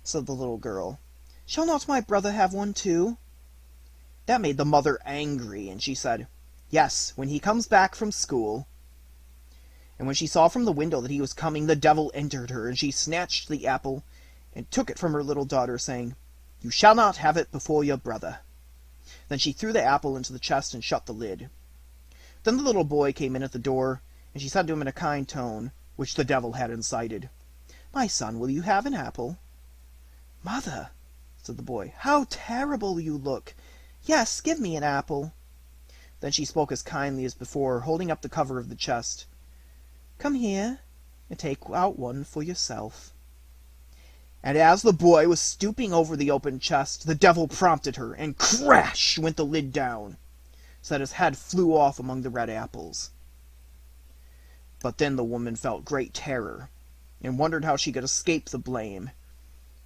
Speaker 1: said the little girl, "shall not my brother have one too?" That made the mother angry, and she said, "Yes, when he comes back from school." And when she saw from the window that he was coming, the devil entered her, and she snatched the apple, and took it from her little daughter, saying, "You shall not have it before your brother." Then she threw the apple into the chest and shut the lid. Then the little boy came in at the door, and she said to him in a kind tone, which the devil had incited, "My son, will you have an apple?" "Mother," said the boy, "how terrible you look! Yes, give me an apple." Then she spoke as kindly as before, holding up the cover of the chest. "Come here, and take out one for yourself." And as the boy was stooping over the open chest, the devil prompted her, and crash went the lid down, so that his head flew off among the red apples. But then the woman felt great terror, and wondered how she could escape the blame.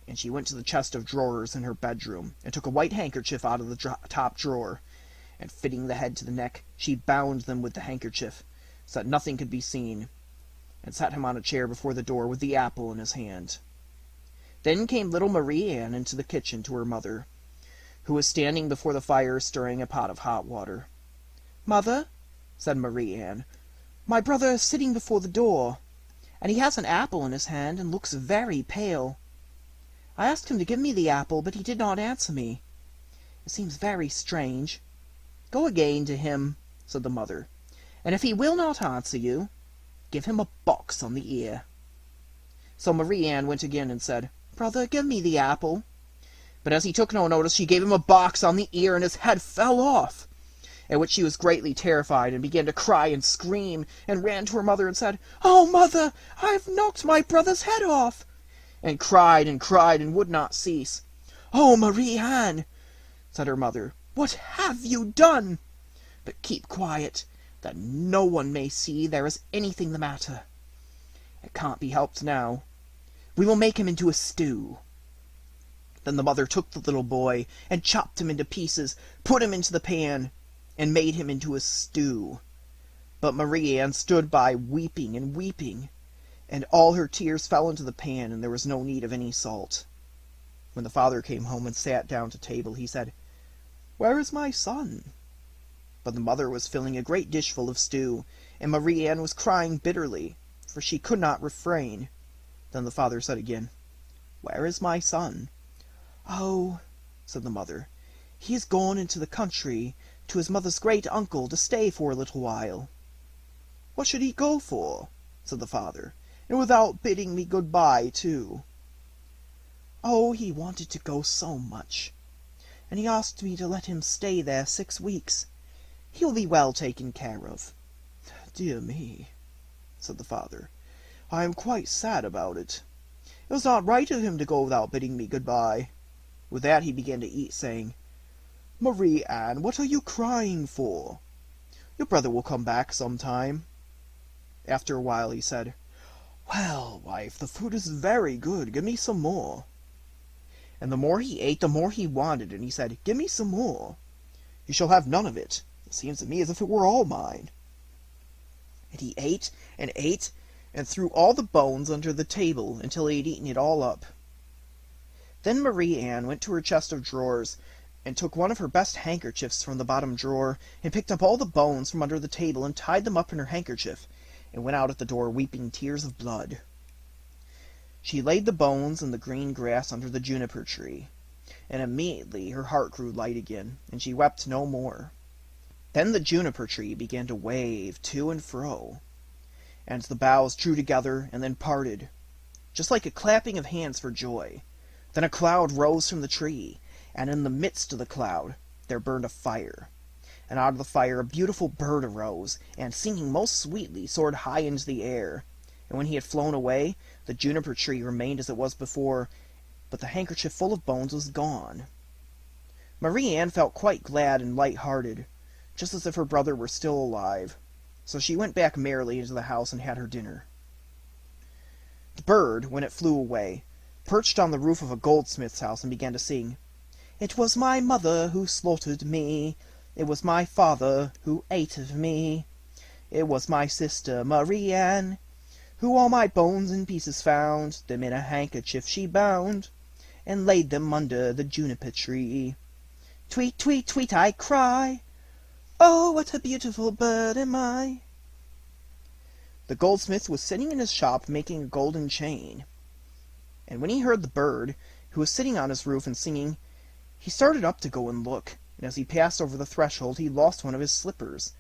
Speaker 1: And she went to the chest of drawers in her bedroom, and took a white handkerchief out of the top drawer, and fitting the head to the neck, she bound them with the handkerchief, so that nothing could be seen, and set him on a chair before the door with the apple in his hand. Then came little Marie Ann into the kitchen to her mother, who was standing before the fire stirring a pot of hot water. "Mother," said Marie Ann, "my brother is sitting before the door, and he has an apple in his hand, and looks very pale. I asked him to give me the apple, but he did not answer me. It seems very strange." "Go again to him," said the mother, "and if he will not answer you, give him a box on the ear." So Marie Ann went again and said, "Brother, give me the apple." But as he took no notice, she gave him a box on the ear, and his head fell off, at which she was greatly terrified, and began to cry and scream, and ran to her mother and said, "Oh, mother, I've knocked my brother's head off," and cried and would not cease. "Oh, Marie Ann," said her mother, "what have you done? But keep quiet, that no one may see there is anything the matter. It can't be helped now. We will make him into a stew." Then the mother took the little boy, and chopped him into pieces, put him into the pan, and made him into a stew. But Marie Ann stood by weeping and weeping, and all her tears fell into the pan, and there was no need of any salt. When the father came home and sat down to table, he said, "Where is my son?" But the mother was filling a great dish full of stew, and Marie Ann was crying bitterly, for she could not refrain. Then the father said again, "Where is my son?" "Oh," said the mother, He is gone into the country to his mother's great uncle to stay for a little while." "What should he go for?" said the father, "and without bidding me good-bye, too?" "Oh, he wanted to go so much, and he asked me to let him stay there 6 weeks. He will be well taken care of." "Dear me," said the father, "I am quite sad about it. It was not right of him to go without bidding me good-bye." With that he began to eat, saying, "Marie Anne, what are you crying for? Your brother will come back some time." After a while he said, "Well, wife, the food is very good. Give me some more." And the more he ate, the more he wanted, and he said, "Give me some more." "You shall have none of it. It seems to me as if it were all mine." And he ate, and threw all the bones under the table until he had eaten it all up. Then Marie Anne went to her chest of drawers, and took one of her best handkerchiefs from the bottom drawer, and picked up all the bones from under the table, and tied them up in her handkerchief, and went out at the door weeping tears of blood. She laid the bones in the green grass under the juniper tree, and immediately her heart grew light again, and she wept no more. Then the juniper tree began to wave to and fro, and the boughs drew together and then parted, just like a clapping of hands for joy. Then a cloud rose from the tree, and in the midst of the cloud there burned a fire. And out of the fire a beautiful bird arose, and singing most sweetly soared high into the air. And when he had flown away, the juniper tree remained as it was before, but the handkerchief full of bones was gone. Marie Anne felt quite glad and light-hearted, just as if her brother were still alive. So she went back merrily into the house and had her dinner. The bird, when it flew away, perched on the roof of a goldsmith's house and began to sing, "It was my mother who slaughtered me. It was my father who ate of me. It was my sister Marie Anne, who all my bones in pieces found. Them in a handkerchief she bound, and laid them under the juniper tree. Tweet, tweet, tweet, I cry. Oh, what a beautiful bird am I." The goldsmith was sitting in his shop making a golden chain, and when he heard the bird, who was sitting on his roof and singing, he started up to go and look, and as he passed over the threshold he lost one of his slippers,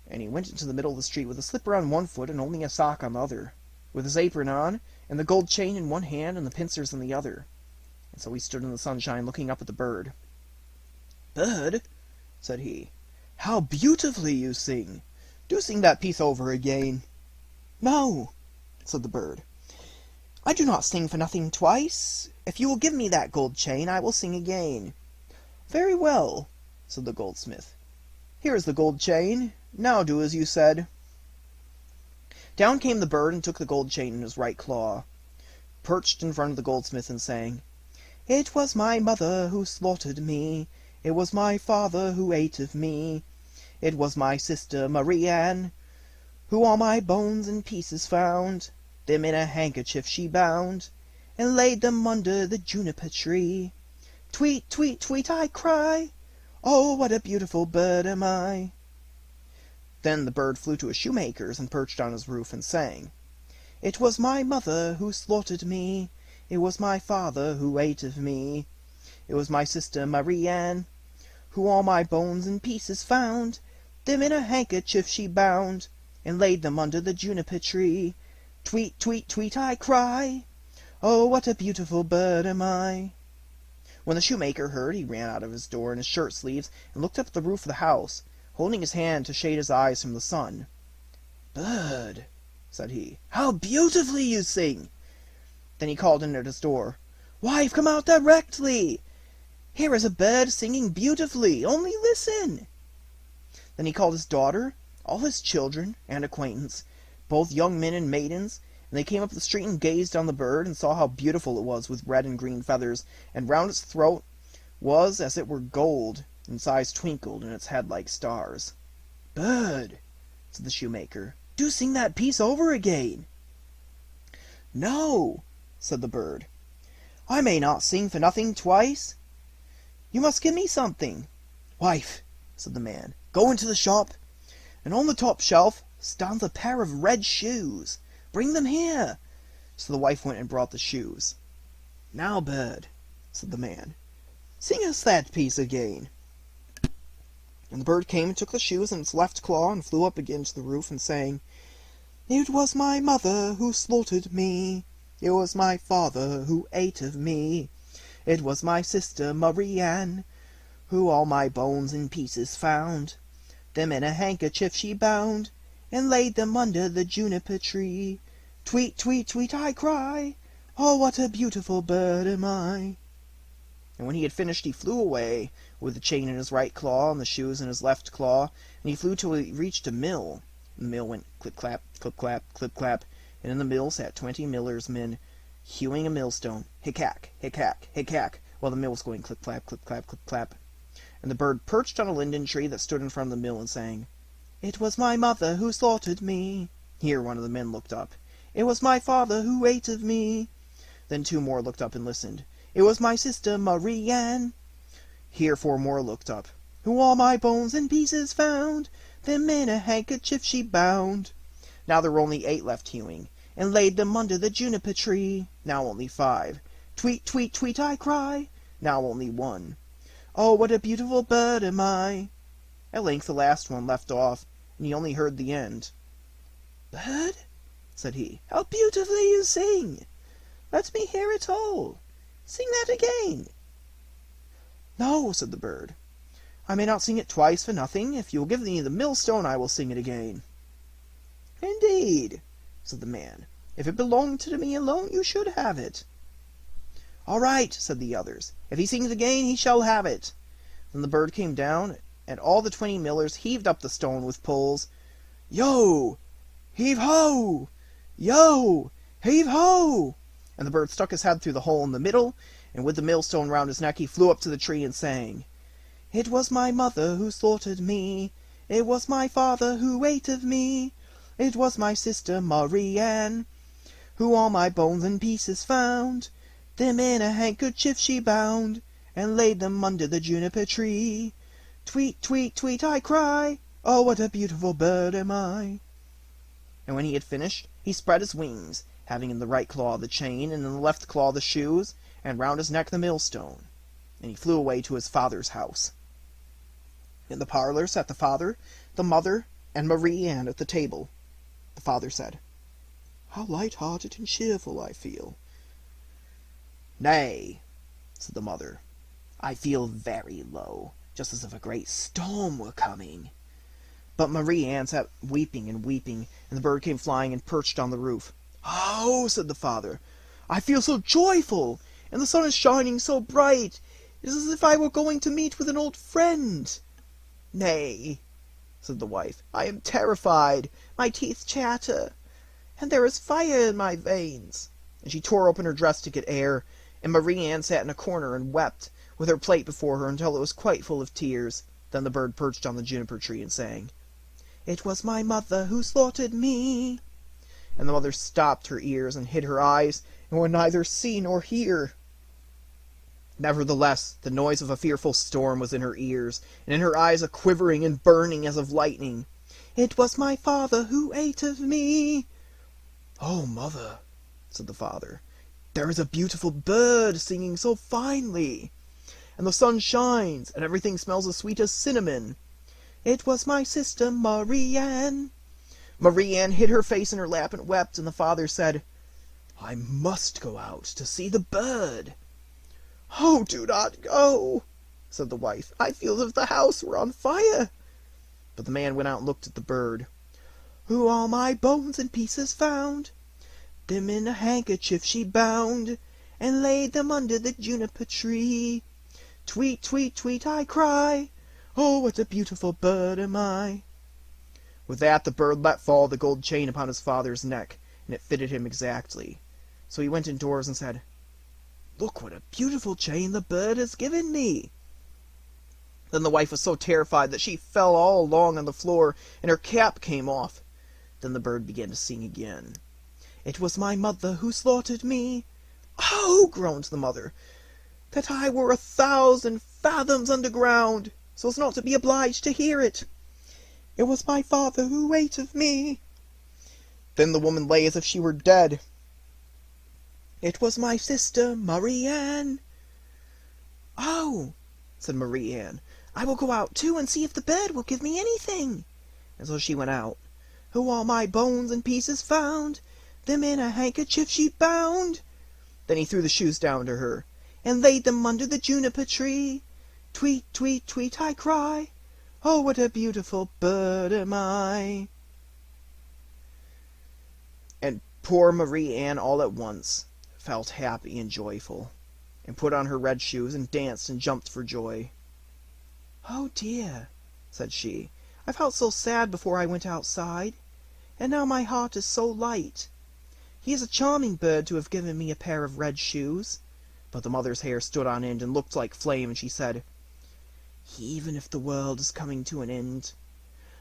Speaker 1: and he went into the middle of the street with a slipper on one foot and only a sock on the other, with his apron on, and the gold chain in one hand and the pincers in the other. And so he stood in the sunshine looking up at the bird. "Bird," said he, "how beautifully you sing! Do sing that piece over again." "No," said the bird, "I do not sing for nothing twice. If you will give me that gold chain, I will sing again." "Very well," said the goldsmith. "Here is the gold chain. Now do as you said." Down came the bird and took the gold chain in his right claw, perched in front of the goldsmith and sang, "It was my mother who slaughtered me. It was my father who ate of me. It was my sister Marie Anne, who all my bones in pieces found. Them in a handkerchief she bound, and laid them under the juniper tree. Tweet, tweet, tweet, I cry. Oh, what a beautiful bird am I." Then the bird flew to a shoemaker's and perched on his roof and sang, "It was my mother who slaughtered me. It was my father who ate of me. It was my sister Marie Anne, who all my bones in pieces found. Them in a handkerchief she bound, and laid them under the juniper tree. Tweet, tweet, tweet, I cry. Oh, what a beautiful bird am I." When the shoemaker heard, he ran out of his door in his shirt sleeves and looked up at the roof of the house, holding his hand to shade his eyes from the sun. "Bird," said he, "how beautifully you sing!" Then he called in at his door, "Wife, come out directly! Here is a bird singing beautifully. Only listen!" Then he called his daughter, all his children and acquaintance, both young men and maidens, and they came up the street and gazed on the bird, and saw how beautiful it was with red and green feathers, and round its throat was as it were gold, and its eyes twinkled, and its head like stars. "Bird," said the shoemaker, "do sing that piece over again." "No," said the bird, "I may not sing for nothing twice. You must give me something." "Wife," said the man, "go into the shop, and on the top shelf stands a pair of red shoes. Bring them here." So the wife went and brought the shoes. "Now, bird," said the man, "sing us that piece again." And the bird came and took the shoes in its left claw and flew up again to the roof and sang, "It was my mother who slaughtered me. It was my father who ate of me. It was my sister Marianne who all my bones in pieces found. Them in a handkerchief she bound, and laid them under the juniper tree. Tweet, tweet, tweet, I cry, oh, what a beautiful bird am I." And when he had finished, he flew away, with the chain in his right claw and the shoes in his left claw, and he flew till he reached a mill. The mill went clip-clap, clip-clap, clip-clap, and in the mill sat 20 miller's men, hewing a millstone, hick-hack, hick-hack, hick-hack, while the mill was going clip-clap, clip-clap, clip-clap. And the bird perched on a linden tree that stood in front of the mill and sang, "It was my mother who slaughtered me." Here one of the men looked up. "It was my father who ate of me." Then 2 more looked up and listened. "It was my sister Marianne." Here 4 more looked up. "Who all my bones in pieces found, them in a handkerchief she bound." Now there were only 8 left hewing, and laid them under the juniper tree. Now only 5. Tweet, tweet, tweet, I cry. Now only 1. Oh, what a beautiful bird am I. At length the last one left off, and he only heard the end. "Bird," said he, "how beautifully you sing! Let me hear it all. Sing that again." "No," said the bird, "I may not sing it twice for nothing. If you will give me the millstone, I will sing it again." "Indeed," said the man, "if it belonged to me alone, you should have it." "All right," said the others. "If he sings again, he shall have it." Then the bird came down, and all the 20 millers heaved up the stone with poles. "Yo! Heave ho! Yo! Heave ho!" And the bird stuck his head through the hole in the middle, and with the millstone round his neck he flew up to the tree and sang, "It was my mother who slaughtered me. It was my father who ate of me. It was my sister Marianne who all my bones in pieces found. Them in a handkerchief she bound, and laid them under the juniper tree. Tweet, tweet, tweet, I cry, oh, what a beautiful bird am I." And when he had finished, he spread his wings, having in the right claw the chain, and in the left claw the shoes, and round his neck the millstone. And he flew away to his father's house. In the parlor sat the father, the mother, and Marie Anne at the table. The father said, "How light-hearted and cheerful I feel." "Nay," said the mother, "I feel very low, just as if a great storm were coming." But Marie Anne sat weeping and weeping, and the bird came flying and perched on the roof. "Oh," said the father, "I feel so joyful, and the sun is shining so bright. It is as if I were going to meet with an old friend." "Nay," said the wife, "I am terrified, my teeth chatter, and there is fire in my veins." And she tore open her dress to get air, and Marie Anne sat in a corner and wept, with her plate before her, until it was quite full of tears. Then the bird perched on the juniper tree and sang, "It was my mother who slaughtered me." And the mother stopped her ears and hid her eyes, and would neither see nor hear. Nevertheless, the noise of a fearful storm was in her ears, and in her eyes a quivering and burning as of lightning. "It was my father who ate of me." "Oh, mother," said the father, "there is a beautiful bird singing so finely, and the sun shines, and everything smells as sweet as cinnamon." "It was my sister Marianne." Marie Anne hid her face in her lap and wept, and the father said, "I must go out to see the bird." "Oh, do not go," said the wife. "I feel as if the house were on fire." But the man went out and looked at the bird. "Who all my bones in pieces found, them in a handkerchief she bound, and laid them under the juniper tree. Tweet, tweet, tweet, I cry, oh, what a beautiful bird am I." With that the bird let fall the gold chain upon his father's neck, and it fitted him exactly. So he went indoors and said, "Look what a beautiful chain the bird has given me." Then the wife was so terrified that she fell all along on the floor, and her cap came off. Then the bird began to sing again. "It was my mother who slaughtered me." "Oh," groaned the mother, "that I were 1,000 fathoms underground, so as not to be obliged to hear it. It was my father who ate of me." Then the woman lay as if she were dead. "It was my sister Marianne." "Oh," said Marie Anne, I will go out too and see if the bed will give me anything. And so she went out. Who all my bones and pieces found, them in a handkerchief she bound. Then he threw the shoes down to her, and laid them under the juniper tree. Tweet, tweet, tweet, I cry, oh, what a beautiful bird am I. And poor Marie Anne all at once felt happy and joyful, and put on her red shoes, and danced and jumped for joy. Oh dear, said she, I felt so sad before I went outside, and now my heart is so light. He is a charming bird to have given me a pair of red shoes. But the mother's hair stood on end and looked like flame, and she said, Even if the world is coming to an end,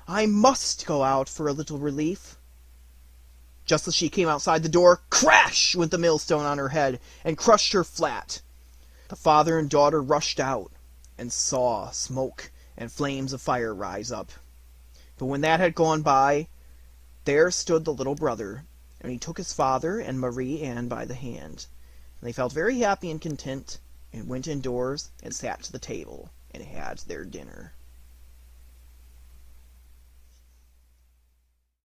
Speaker 1: I must go out for a little relief. Just as she came outside the door, crash went the millstone on her head, and crushed her flat. The father and daughter rushed out, and saw smoke and flames of fire rise up. But when that had gone by, there stood the little brother, and he took his father and Marie Anne by the hand. And they felt very happy and content, and went indoors, and sat to the table, and had their dinner.